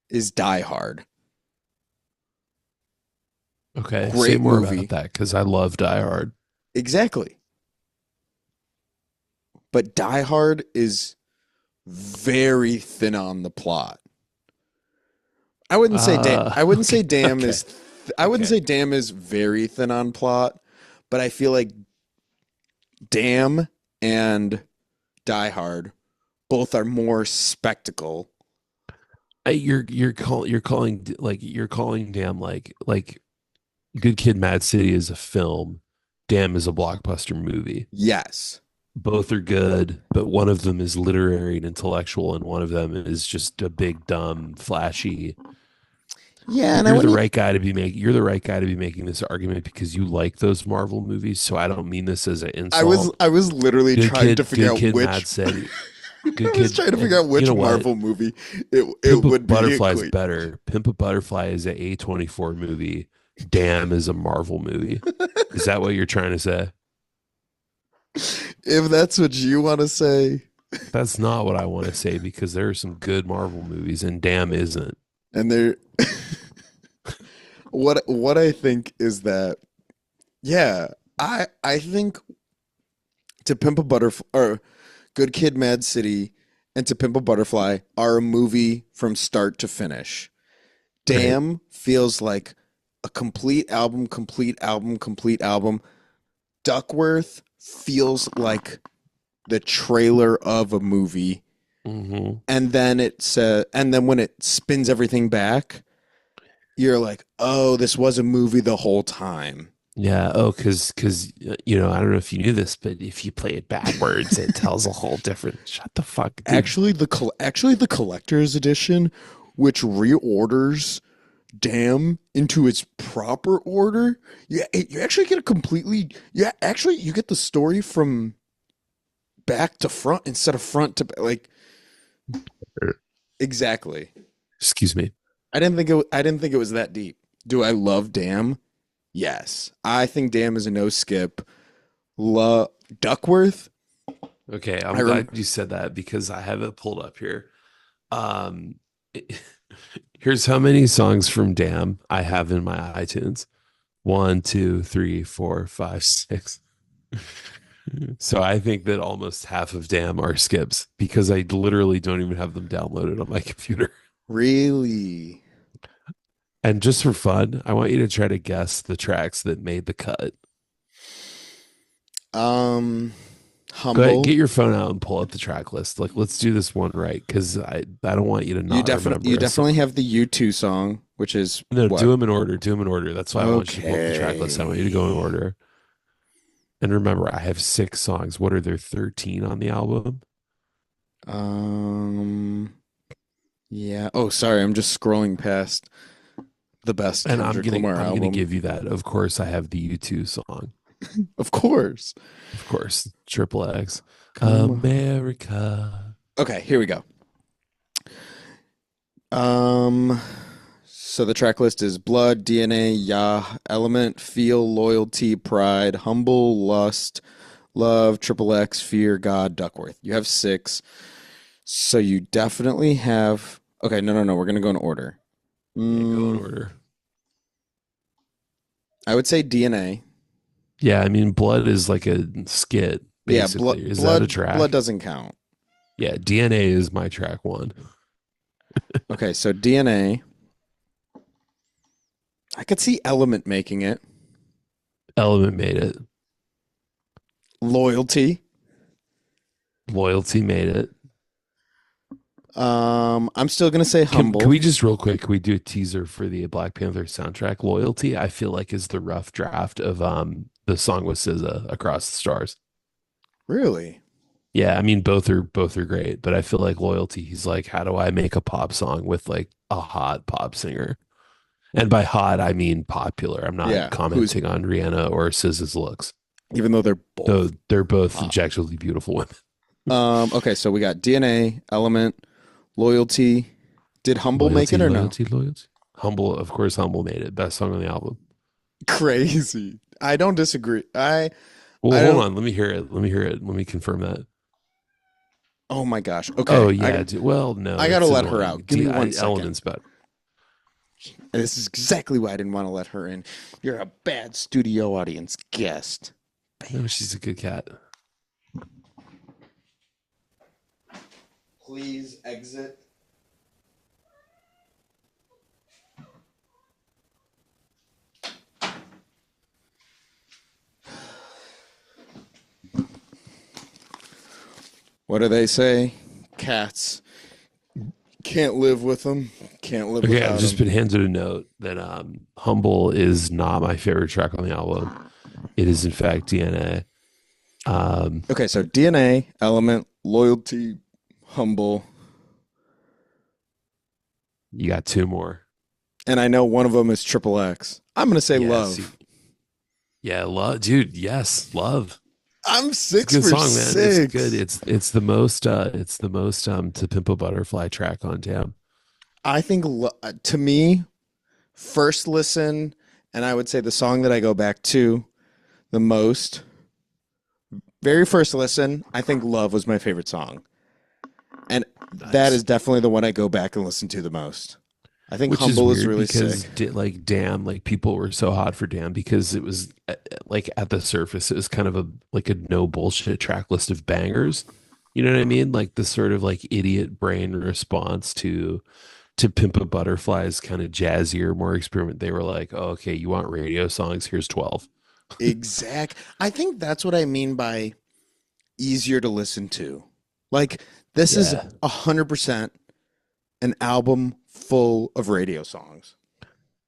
is Die Hard. Okay, say Great more about movie. that because I love Die Hard. Exactly. But Die Hard is very thin on the plot. I wouldn't say Okay, Damn okay, is I wouldn't okay. say Damn is very thin on plot, but I feel like Damn and Die Hard both are more spectacle. You're calling Damn like Good Kid, Mad City is a film. Damn is a blockbuster movie. Yes. Both are good, but one of them is literary and intellectual, and one of them is just a big, dumb, flashy. Yeah, and I wouldn't You're the right guy to be making this argument because you like those Marvel movies. So I don't mean this as an insult. I was literally trying to figure Good out kid, Mad which City, good I was kid, trying to figure and out you which know what? Marvel movie it Pimp a would be Butterfly is equate. better. Pimp a Butterfly is a A24 movie. Damn is a Marvel movie. Is that what you're trying to say? If that's what you want to say, That's not what I want to say because there are some good Marvel movies and Damn isn't. and there what I think is that yeah, I think To Pimp a Butterfly or Good Kid, Mad City and To Pimp a Butterfly are a movie from start to finish. Right. Damn feels like a complete album, complete album, complete album. Duckworth feels like the trailer of a movie, Hmm. and then when it spins everything back, you're like, oh, this was a movie the whole time. Yeah. Oh, I don't know if you knew this, but if you play it backwards, it tells a whole different. Shut the fuck, dude. Actually the collector's edition, which reorders Damn into its proper order, you actually get a completely yeah actually you get the story from back to front instead of front to like exactly. Excuse me. I didn't think it was that deep. Do I love Damn? Yes. I think Damn is a no skip. Love Duckworth. Okay, I I'm rem- glad you said that because I have it pulled up here. Um, here's how many songs from Damn I have in my iTunes. One, two, three, four, five, six. So I think that almost half of Damn are skips because I literally don't even have them downloaded on my computer. really And just for fun, I want you to try to guess the tracks that made the cut. um Go ahead, get humble. your phone out and pull up the track list. Like, let's do this one right because I don't want you to not You remember a definitely song. have the U2 song, which is No, do what? them in order. Do them in order. That's why I want you to pull up the track list. I want you to go in Okay. order. And remember, I have six songs. What are there 13 on the album? Um yeah. Oh, sorry. I'm just scrolling past the best And Kendrick Lamar I'm gonna album. give you that. Of course, I have the U2 song. Of course. Of course, Triple X. Come on. America. Okay, here we go. Um, so the track list is Blood, DNA, Yah, Element, Feel, Loyalty, Pride, Humble, Lust, Love, Triple X, Fear, God, Duckworth. You have six. So you definitely have. Okay, no. We're gonna go in order. Yeah, go in Mm, order. I would say DNA. Yeah, I mean, Blood is like a skit, Yeah, basically. Is that a blood track? doesn't count. Yeah, DNA is my track one. Okay, so DNA. I could see Element making it. Element made it. Loyalty. Loyalty made it. I'm still gonna say Can humble. we just real quick, can we do a teaser for the Black Panther soundtrack? Loyalty, I feel like is the rough draft of the song with SZA, Across the Stars. Really? Yeah, I mean both are great, but I feel like Loyalty, he's like, how do I make a pop song with like a hot pop singer? And by hot, I mean popular. I'm not Yeah. Who's commenting on Rihanna or SZA's looks, even though they're though both they're both pop. objectively beautiful women. Okay, so we got DNA, Element, Loyalty. Did Humble make it Loyalty, or no? loyalty, loyalty. Humble, of course, Humble made it. Best song on the album. Crazy. I don't disagree. Well, I hold don't. on. Let me hear it. Let me hear it. Let me confirm that. Oh my gosh. Oh Okay. yeah. Well, no, I gotta it's let her annoying. out. Give me one second. Elements better. And this is exactly why I didn't want to let her in. You're a bad studio audience guest. No, she's a good cat. Please exit. What do they say? Cats can't live with them. Can't live Okay, I've without just them. been handed a note that Humble is not my favorite track on the album. It is in fact DNA. Um, Okay, so DNA, Element, Loyalty, Humble, you got two more. and I know one of them is Triple X. I'm gonna say Yeah, see, Love. yeah, love, dude. Yes, love. I'm It's a six good for song, man. It's good. six. It's the most To Pimp a Butterfly track on Damn. I think to me, first listen, and I would say the song that I go back to the most, very first listen, I think Love was my favorite song. And that Nice. is definitely the one I go back and listen to the most. I think Which is Humble is weird really because sick. like Damn, like people were so hot for Damn because it was like at the surface, it was kind of a like a no bullshit track list of bangers. You know what I mean? Like the sort of like idiot brain response to Pimp a Butterfly's kind of jazzier, more experiment. They were like, oh, okay, you want radio songs? Here's 12. Exact. I think that's what I mean by easier to listen to. Like this is Yeah, 100% an album full of radio songs.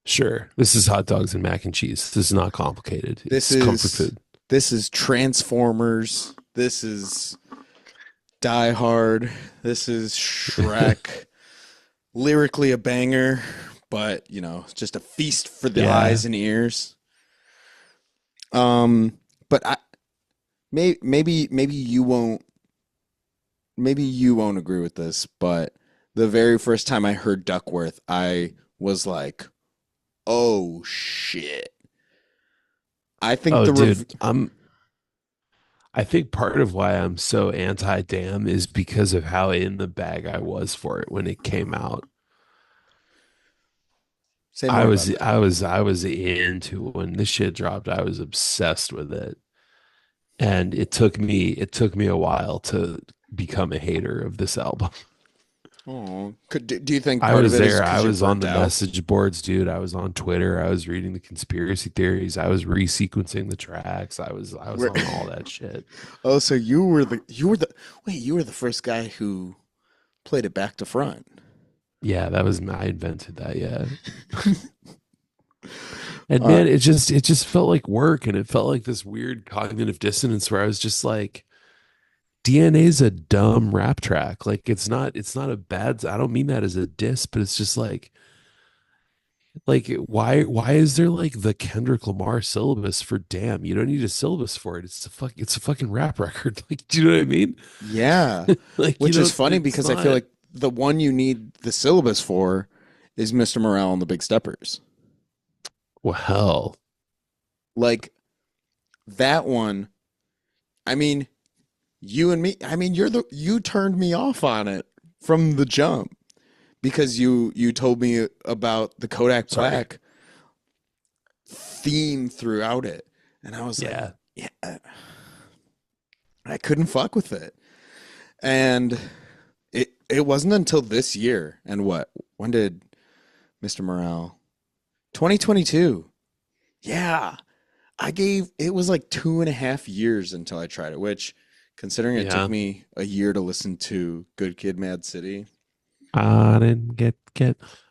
sure. This is hot dogs and mac and cheese. This is not complicated. This It's comfort is food. this is Transformers. This is Die Hard. This is Shrek. Lyrically a banger, but just a feast for the Yeah. eyes and ears. But maybe you won't agree with this, but the very first time I heard Duckworth, I was like, "Oh shit." I think Oh, the dude, I think part of why I'm so anti Damn is because of how in the bag I was for it when it came out. say I more about was that. I was I was into it. When this shit dropped. I was obsessed with it. And it took me a while to become a hater of this album. Oh, do you think I part of was it is there. I because you're was on burnt the out? message boards, dude. I was on Twitter. I was reading the conspiracy theories. I was resequencing the tracks. I was Where, on all that shit. oh, so you were the first guy who played it back to front. Yeah, I invented that, yeah. And Uh, man, it just felt like work and it felt like this weird cognitive dissonance where I was just like, DNA is a dumb rap track. Like it's not a bad, I don't mean that as a diss, but it's just like why is there like the Kendrick Lamar syllabus for Damn? You don't need a syllabus for it. It's a fucking rap record. Like, do you know what I mean? yeah, Like, which is funny it's because I feel not, like the one you need the syllabus for is Mr. Morale and the Big Steppers. well, hell. Like that one. I mean, you and me. I mean, you turned me off on it from the jump because you told me about the Kodak Sorry. Black theme throughout it. And I was like, Yeah. yeah, I couldn't fuck with it. And it wasn't until this year. And what? When did Mr. Morale? 2022. Yeah. It was like 2.5 years until I tried it, which considering it took Yeah. me a year to listen to Good Kid, Mad City. I didn't get.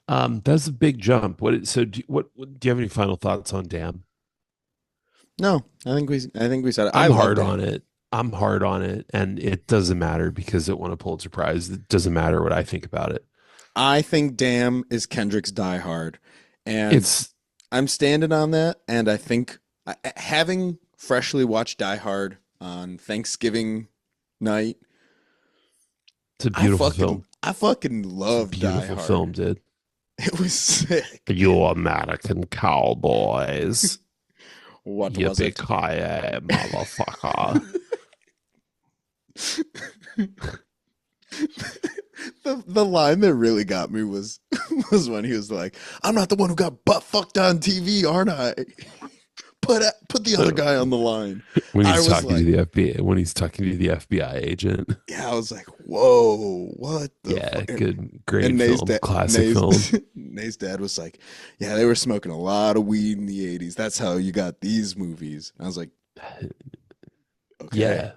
That's a big jump. Do you have any final thoughts on Damn? No, I think we said it. I I'm love hard on Damn. it. I'm hard on it, and it doesn't matter because it won a Pulitzer Prize. It doesn't matter what I think about it. I think Damn is Kendrick's Die Hard. And It's I'm standing on that. And I think having freshly watched Die Hard on Thanksgiving night, it's a beautiful film. I fucking It's a love Die beautiful film, Hard. dude. It was sick. You American cowboys, What was yippee it? ki motherfucker. The line that really got me was was when he was like, "I'm not the one who got butt fucked on TV, aren't I? Put the other guy on the line." When I he's was talking to like, the FBI, when he's talking to the FBI agent. yeah, I was like, "Whoa, what the Yeah, fuck?" good, And great film, classic film. Nay's dad was like, "Yeah, they were smoking a lot of weed in the '80s. That's how you got these movies." And I was like, "Okay." Yeah,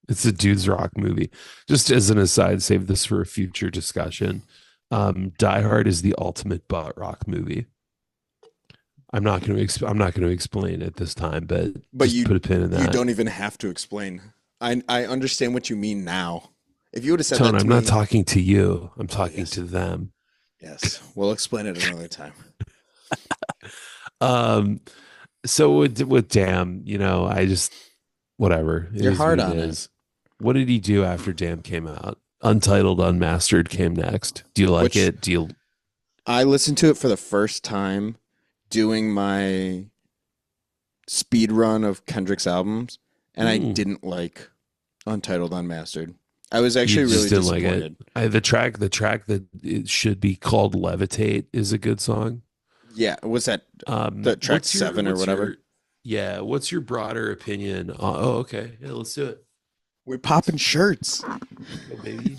it's a dude's rock movie. Just as an aside, save this for a future discussion. Die Hard is the ultimate butt rock movie. I'm not going to explain it this time, but But just you put a pin in you that. don't even have to explain. I understand what you mean now. If you would have said Tone, that to I'm not me, talking to you. I'm oh talking yes, to them. yes, we'll explain it another time. Um, so with Damn, I just whatever. It You're is what hard it on it, is. What did he do after Damn came out? Untitled, Unmastered came next. Do you like which it? Do you I listened to it for the first time doing my speed run of Kendrick's albums, and I hmm, didn't like Untitled Unmastered. I was you actually just really didn't like it? disappointed. The track that it should be called Levitate is a good song. Yeah, was that the track seven or What's whatever? your yeah, what's your broader opinion? Oh, okay. Yeah, let's do it. We're popping shirts. Go baby.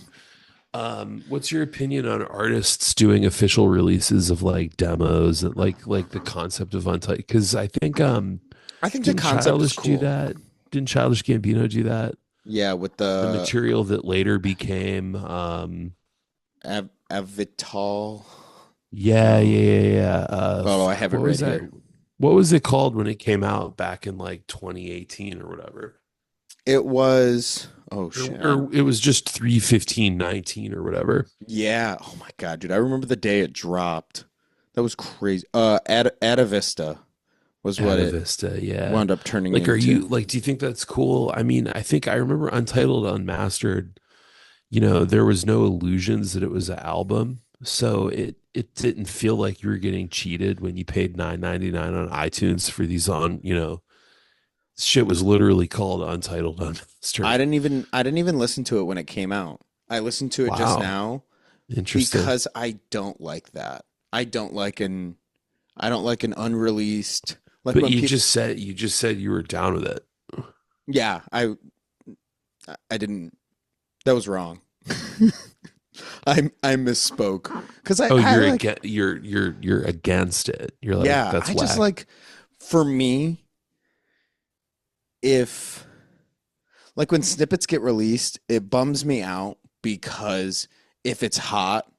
What's your opinion on artists doing official releases of like demos and like the concept of Untitled? Because I think I think the didn't concept is Childish do cool. that? Didn't Childish Gambino do that? Yeah, with The the material that later became Avital. yeah, No. yeah, yeah, yeah. Oh, I have it What was right that? here. What was it called when it came out back in like 2018 or whatever? It was. Oh Or, shit. or it was just 3/15/19 or whatever. Yeah. Oh my god, dude. I remember the day it dropped. That was crazy. Vista was what it Atavista, yeah. wound up turning Like, into. do you think that's cool? I mean, I think I remember Untitled Unmastered, there was no illusions that it was an album. So it didn't feel like you were getting cheated when you paid 9.99 on iTunes for these shit was literally called Untitled Unmastered. I didn't even listen to it when it came out. I listened to it just Wow. now Interesting. because I don't like that. I don't like an I don't like an unreleased like But when people you just said you were down with it. yeah, I didn't that was wrong. I misspoke because Oh, I like you're against it. You're like, yeah, that's I just whack. like for me if like when snippets get released, it bums me out because if it's hot,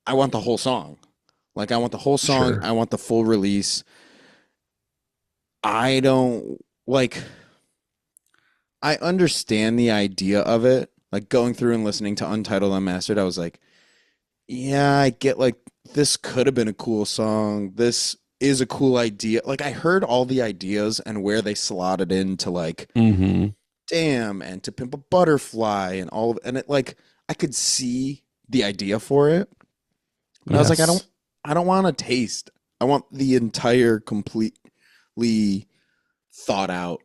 I want the whole song. Like I want the whole song, Sure. I want the full release. I don't like I understand the idea of it. Like going through and listening to Untitled Unmastered, I was like, yeah, I get like this could have been a cool song. This is a cool idea. Like I heard all the ideas and where they slotted into like Hmm. Damn and To Pimp a Butterfly and all of and it like I could see the idea for it. But I was like, Yes. I don't want a taste. I want the entire completely thought out.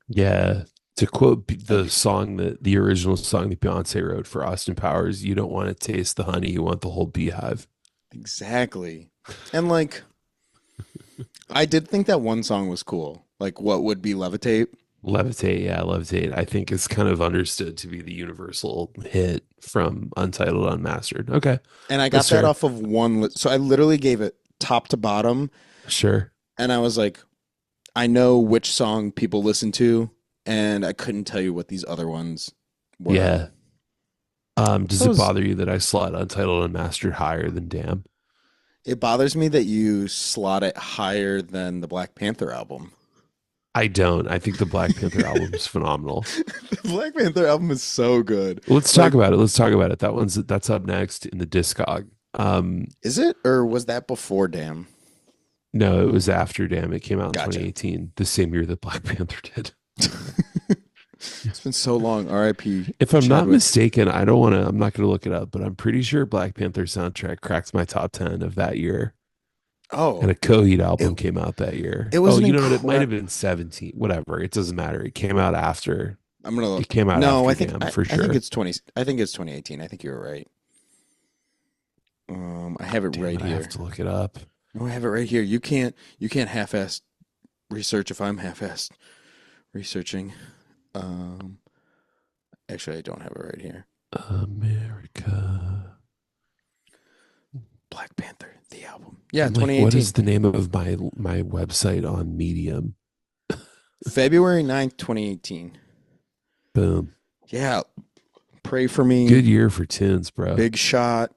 Yeah. To quote the original song that Beyonce wrote for Austin Powers, you don't want to taste the honey, you want the whole beehive. Exactly. And like I did think that one song was cool. Like what would be Levitate? Levitate, yeah, Levitate. I think is kind of understood to be the universal hit from Untitled Unmastered. Okay, And I that's got that fair. off of so I literally gave it top to bottom, Sure. and I was like, I know which song people listen to, and I couldn't tell you what these other ones were. Yeah. Does So it bother you that I slot Untitled Unmastered higher than Damn? it bothers me that you slot it higher than the Black Panther album. I don't. I think the Black Panther album is phenomenal. The Black Panther album is so good. Let's talk Like, about it. Let's talk about it. That's up next in the Discog. is it or was that before Damn? No, it was after Damn. It came out in Gotcha. 2018, the same year that Black Panther did. It's been so long. R.I.P. If I'm not Chadwick. mistaken, I don't want to. I'm not going to look it up, but I'm pretty sure Black Panther soundtrack cracked my top 10 of that year. And Oh, a Coheed it album came out that year. it was Oh, an you know what? It might incredible. have been 17. Whatever. It doesn't matter. It came out after. I'm gonna look. It came out No, after Damn for I think sure. it's 20. I think it's 2018. I think you're right. I have it Damn right it, I have here. to look it up. No, I have it right here. You can't half-ass research if I'm half-assed researching. Um, actually, I don't have it right here. America. Black Panther, the album. Yeah, I'm like, what 2018. is the name of my website on Medium? February 9th, 2018. Boom. Yeah, Pray for Me, Good year for tunes, bro. Big Shot,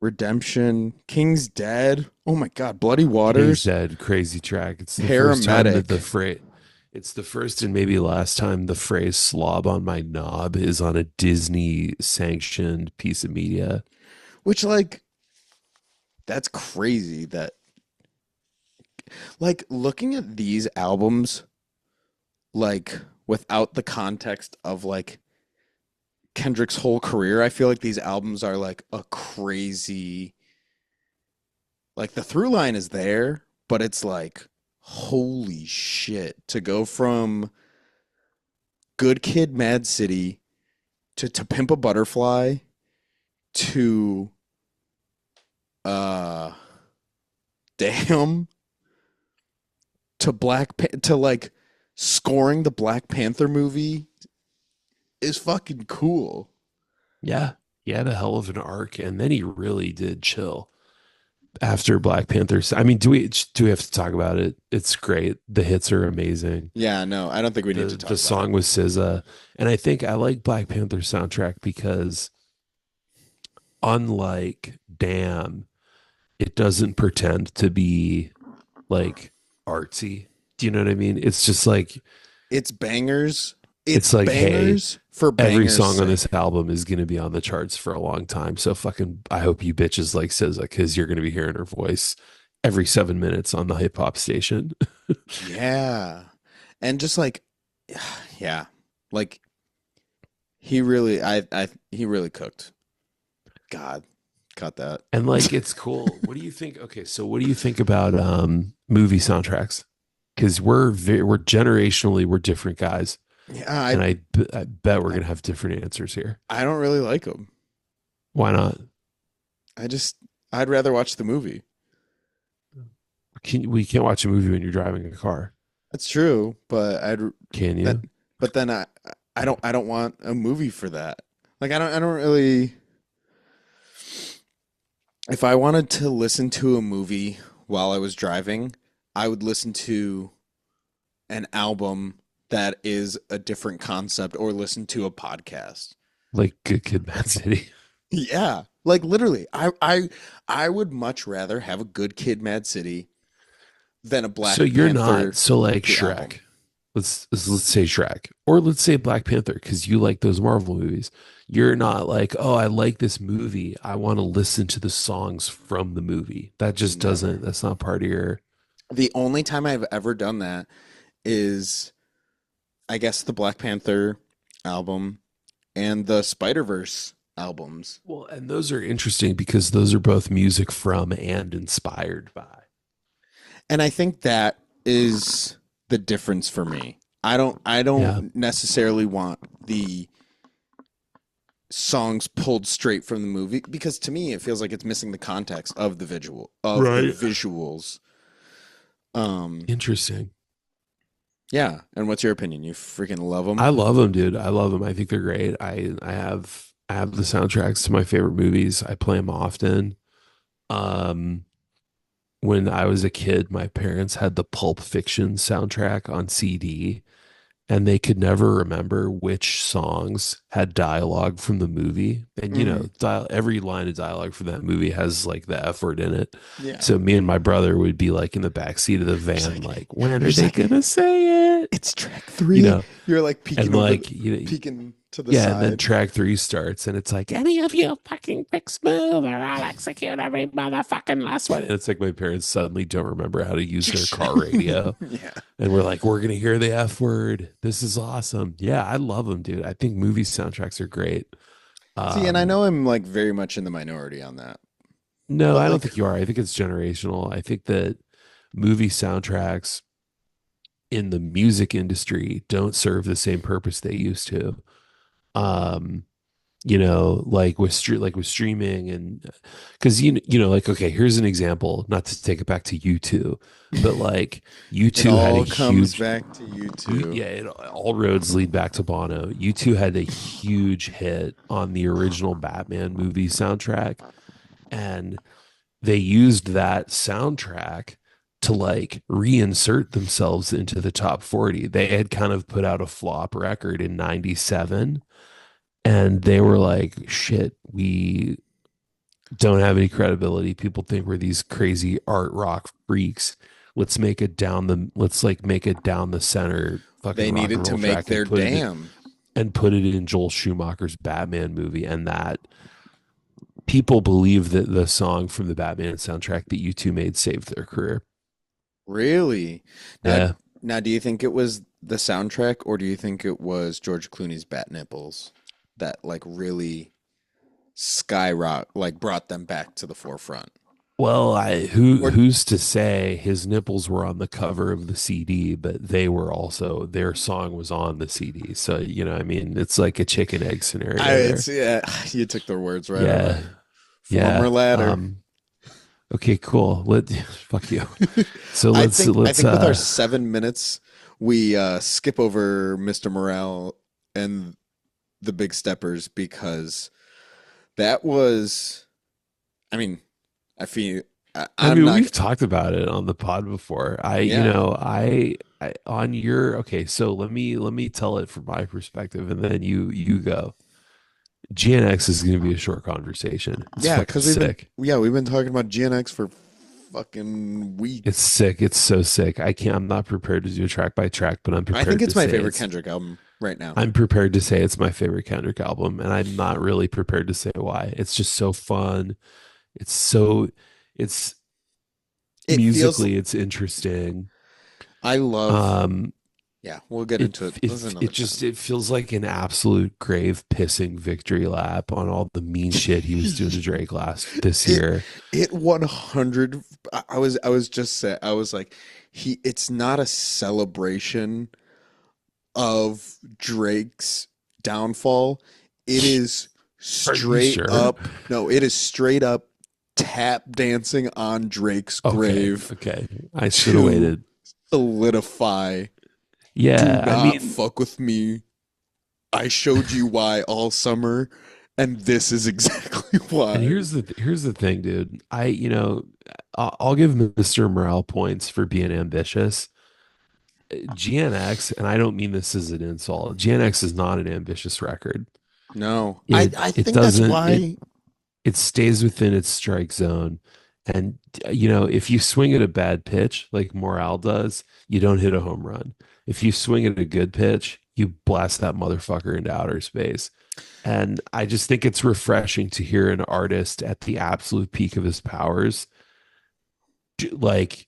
Redemption, King's Dead. Oh my God, Bloody King's Waters, Dead, crazy track. It's the first time that the Paramedic. phrase, it's the first and maybe last time the phrase slob on my knob is on a Disney sanctioned piece of media. Which like that's crazy that like looking at these albums like without the context of like Kendrick's whole career, I feel like these albums are like a crazy like the through line is there, but it's like holy shit to go from Good Kid Mad City to Pimp a Butterfly to uh Damn to like scoring the Black Panther movie is fucking cool. Yeah. He had a hell of an arc, and then he really did chill after Black Panther. I mean, do we have to talk about it? It's great. The hits are amazing. Yeah, no, I don't think we need to The talk about it. song with SZA, and I think I like Black Panther soundtrack because unlike Damn, it doesn't pretend to be like artsy. Do you know what I mean? It's just like It's bangers. It's it's like, hey, bangers for every bangers' song on this sake. album is going to be on the charts for a long time. So fucking, I hope you bitches like SZA because you're going to be hearing her voice every 7 minutes on the hip hop station. Yeah. And just like yeah. Like he really cooked. God, cut that. And like, it's cool. What do you think? Okay, so what do you think about movie soundtracks? Because we're generationally we're different guys, Yeah, and I bet we're gonna have different answers here. I don't really like him. Why not? I just I'd rather watch the movie. We can't watch a movie when you're driving a car, That's true, but can that you? but then I don't want a movie for that. Like I don't really if I wanted to listen to a movie while I was driving, I would listen to an album that is a different concept or listen to a podcast. Like Good Kid, Mad City. Yeah. Like literally, I would much rather have a Good Kid Mad City than a So Black you're not Panther so like the album. Shrek. Let's say Shrek, or let's say Black Panther because you like those Marvel movies. You're not like, oh, I like this movie. I want to listen to the songs from the movie. That just doesn't. Never. That's not part of your. The only time I've ever done that is I guess the Black Panther album and the Spider-Verse albums. Well, and those are interesting because those are both music from and inspired by. And I think that is the difference for me. I Yeah, don't necessarily want the songs pulled straight from the movie because to me it feels like it's missing the context of the right. visuals. Um Interesting. Yeah. And what's your opinion? You freaking love I them? love them, dude. I love them. I think they're great. I have the soundtracks to my favorite movies. I play them often. Um, when I was a kid, my parents had the Pulp Fiction soundtrack on CD, and they could never remember which songs had dialogue from the movie. And Hmm. every line of dialogue from that movie has like the F word in it. Yeah. So me and my brother would be like in the back seat of the You're just van, like, like, when you're are just they like, gonna say it? it's track You three. know, You're like and like, peeking to the yeah, and then side. track three starts, and it's like, any of you fucking fix move, or I'll execute every motherfucking last one. And it's like my parents suddenly don't remember how to use their car radio. Yeah. And we're like, we're gonna hear the F word. This is awesome. Yeah, I love them, dude. I think movie soundtracks are great. See, and I Um, know I'm like very much in the minority on that, no, but I don't like, think you are. I think it's generational. I think that movie soundtracks in the music industry don't serve the same purpose they used to. Um, like with streaming, and because like, okay, here's an example, not to take it back to U2, but like it U2 had a all comes huge back to you two. all roads lead back to Bono. U2 had a huge hit on the original Batman movie soundtrack, and they used that soundtrack to like reinsert themselves into the top 40. They had kind of put out a flop record in 97, and they were like, shit, we don't have any credibility. People think we're these crazy art rock freaks. Let's make it down the center fucking They rock needed and to roll make track their dam. and put it in Joel Schumacher's Batman movie. And that people believe that the song from the Batman soundtrack that U2 made saved their career. Really? Now, Yeah. now, do you think it was the soundtrack or do you think it was George Clooney's bat nipples that like really skyrock like brought them back to the forefront? Well, who Or who's to say his nipples were on the cover of the CD, but their song was on the CD. So, I mean, it's like a chicken egg I scenario there. it's yeah, you took the words right out of Yeah. my former Yeah. ladder. Okay, cool. Fuck you. So let's I let's think with our 7 minutes, we skip over Mr. Morale and the Big Steppers because that was, I mean, I feel I I'm mean, not, we've talked about it on the pod before. yeah, On your, okay, so let me tell it from my perspective, and then you go. GNX is going to be a short conversation. It's yeah, fucking because sick. we've been talking about GNX for fucking It's weeks. sick. It's so sick. I'm not prepared to do track by track, but I think it's my favorite it's Kendrick album right now. I'm prepared to say it's my favorite Kendrick album, and I'm not really prepared to say why. It's just so fun. It's so it's It feels, musically it's interesting. I love, Um, yeah, we'll get it into it. This is it another just time. it feels like an absolute grave pissing victory lap on all the mean shit he was doing to Drake last this It year. it 100. I was just say I was like it's not a celebration of Drake's downfall. It is Are you straight sure? up, no, it is straight up tap dancing on Drake's Okay, grave okay. I should have to waited. solidify, do Yeah, I not mean, fuck with me. I showed you why all summer, and this is exactly and why. here's the thing, dude. I'll give Mr. Morale points for being ambitious. GNX, and I don't mean this as an insult. GNX is not an ambitious record. No, It I it think that's doesn't it why. it stays within its strike zone. And if you swing at a bad pitch like Morale does, you don't hit a home run. If you swing at a good pitch, you blast that motherfucker into outer space. And I just think it's refreshing to hear an artist at the absolute peak of his powers, like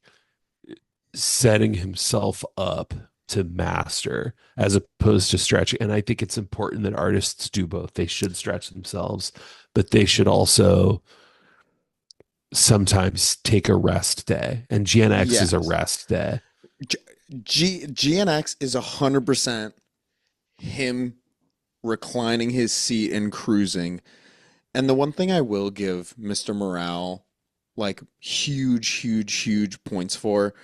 setting himself up to master as opposed to stretching. And I think it's important that artists do both. They should stretch themselves, but they should also sometimes take a rest day. And GNX is a Yes. rest day. GNX is 100% him reclining his seat and cruising. And the one thing I will give Mr. Morale like huge, huge, huge points for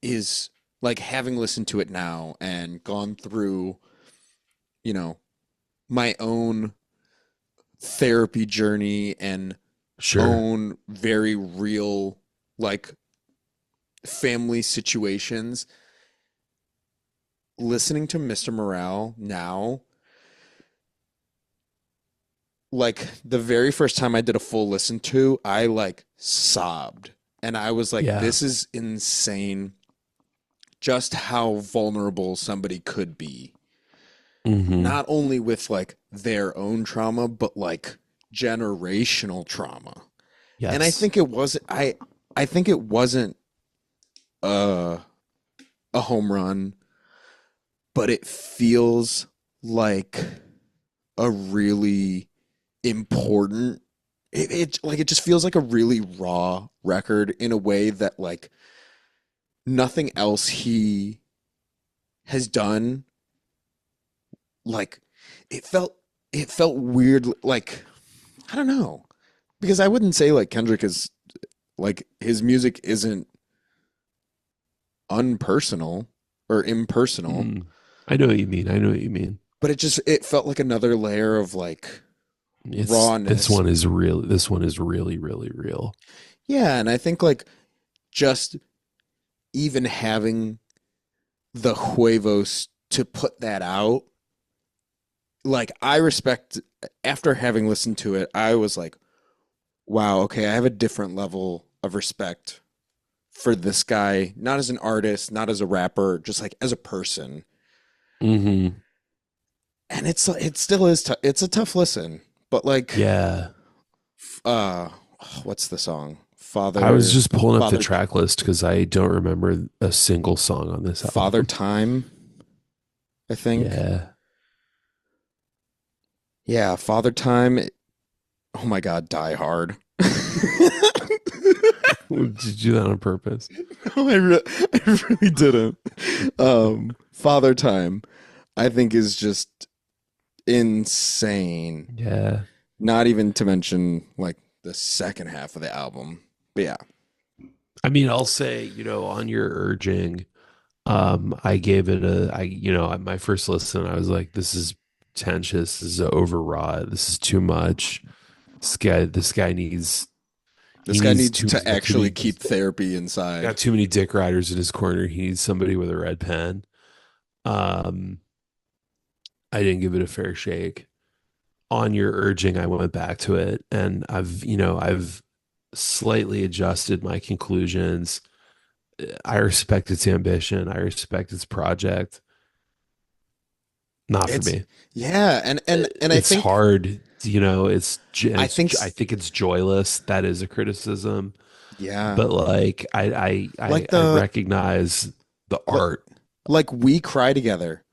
is like having listened to it now and gone through, you know, my own therapy journey and Sure. own very real like family situations, listening to Mr. Morale now, like the very first time I did a full listen to, I like sobbed. And I was like, Yeah. this is insane just how vulnerable somebody could be. Hmm. Not only with like their own trauma, but like generational trauma. And I Yes. think it wasn't I think it wasn't a a home run, but it feels like a really important it like it just feels like a really raw record in a way that like nothing else he has done. Like it felt it felt weird, like I don't know, because I wouldn't say like Kendrick is like his music isn't unpersonal or impersonal, Mm. I know what you mean. I know what you mean. but it felt like another layer of like It's this rawness. one is real. This one is really, really real. Yeah, and I think like just even having the huevos to put that out, like I respect, after having listened to it, I was like, wow, okay, I have a different level of respect for this guy, not as an artist, not as a rapper, just like as a person. Hmm. And it still is it's a tough listen, but like Yeah. uh what's the song? I was Father just pulling up the Father track list because I don't remember a single song on this Father album. Time, I think. Yeah. Yeah, Father Time. Oh my God, Die Hard. Did you do that on purpose? No, I really didn't. Father Time, I think, is just insane. Yeah. Not even to mention like the second half of the album. But yeah, I mean, I'll say, on your urging, I gave it at my first listen, I was like, this is pretentious, this is overwrought, this is too much. This guy needs, this he guy needs needs too, to he's got too actually many, keep therapy got inside. too many dick riders in his corner. He needs somebody with a red pen. Um, I didn't give it a fair shake. On your urging, I went back to it and I've slightly adjusted my conclusions. I respect its ambition. I respect its project. Not for It's me. yeah, and It's hard. I think I think it's joyless. That is a criticism. yeah, But like like I the recognize the like, art. like We Cry Together.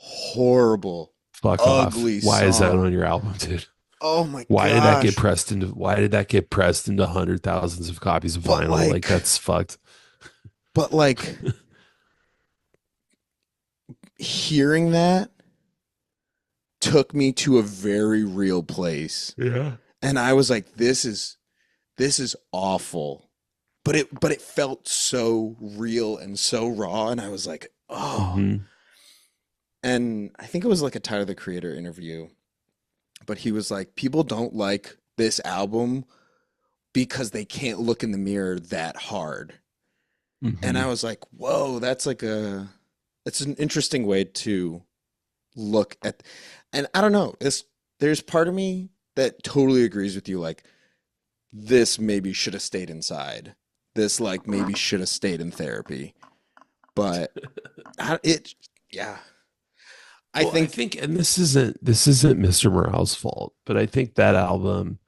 Horrible, Fuck off. ugly Why is that song. on your album, dude? Oh my gosh. Why did that get pressed into hundred thousands of copies of But vinyl? Like like that's fucked. but like hearing that took me to a very real place. Yeah. And I was like, this is awful. But it felt so real and so raw. And I was like, oh. Hmm. And I think it was like a Tyler the Creator interview, but he was like, people don't like this album because they can't look in the mirror that hard. And I Hmm. was like, whoa, that's an interesting way to look at. And I don't know, there's part of me that totally agrees with you. Like, this maybe should have stayed inside. This like maybe should have stayed in therapy. But it, yeah, I Well, I think, think, and this isn't Mr. Morale's fault, but I think that album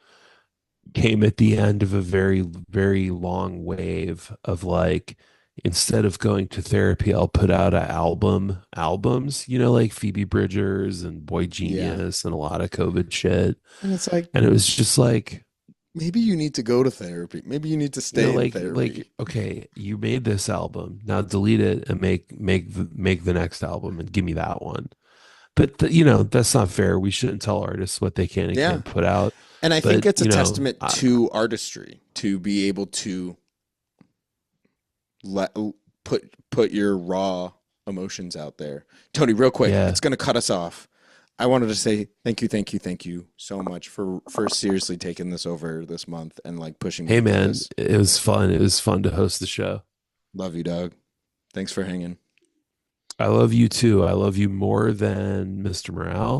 came at the end of a very, very long wave of like, instead of going to therapy, I'll put out albums, like Phoebe Bridgers and Boy yeah. Genius and a lot of COVID shit. And it's like, And it was just like, maybe you need to go to therapy. Maybe you need to stay in like therapy. okay, you made this album, now delete it and make the next album and give me that one. But that's not fair. We shouldn't tell artists what they can and Yeah. can't put out. And I think But it's a testament to artistry to be able to let put your raw emotions out there. Tony, real quick, Yeah. it's gonna cut us off. I wanted to say thank you so much for seriously taking this over this month and like pushing me Hey to do man, this. it was fun. It was fun to host the show. Love you, dog. Thanks for hanging. I love you too. I love you more than Mr. Morale.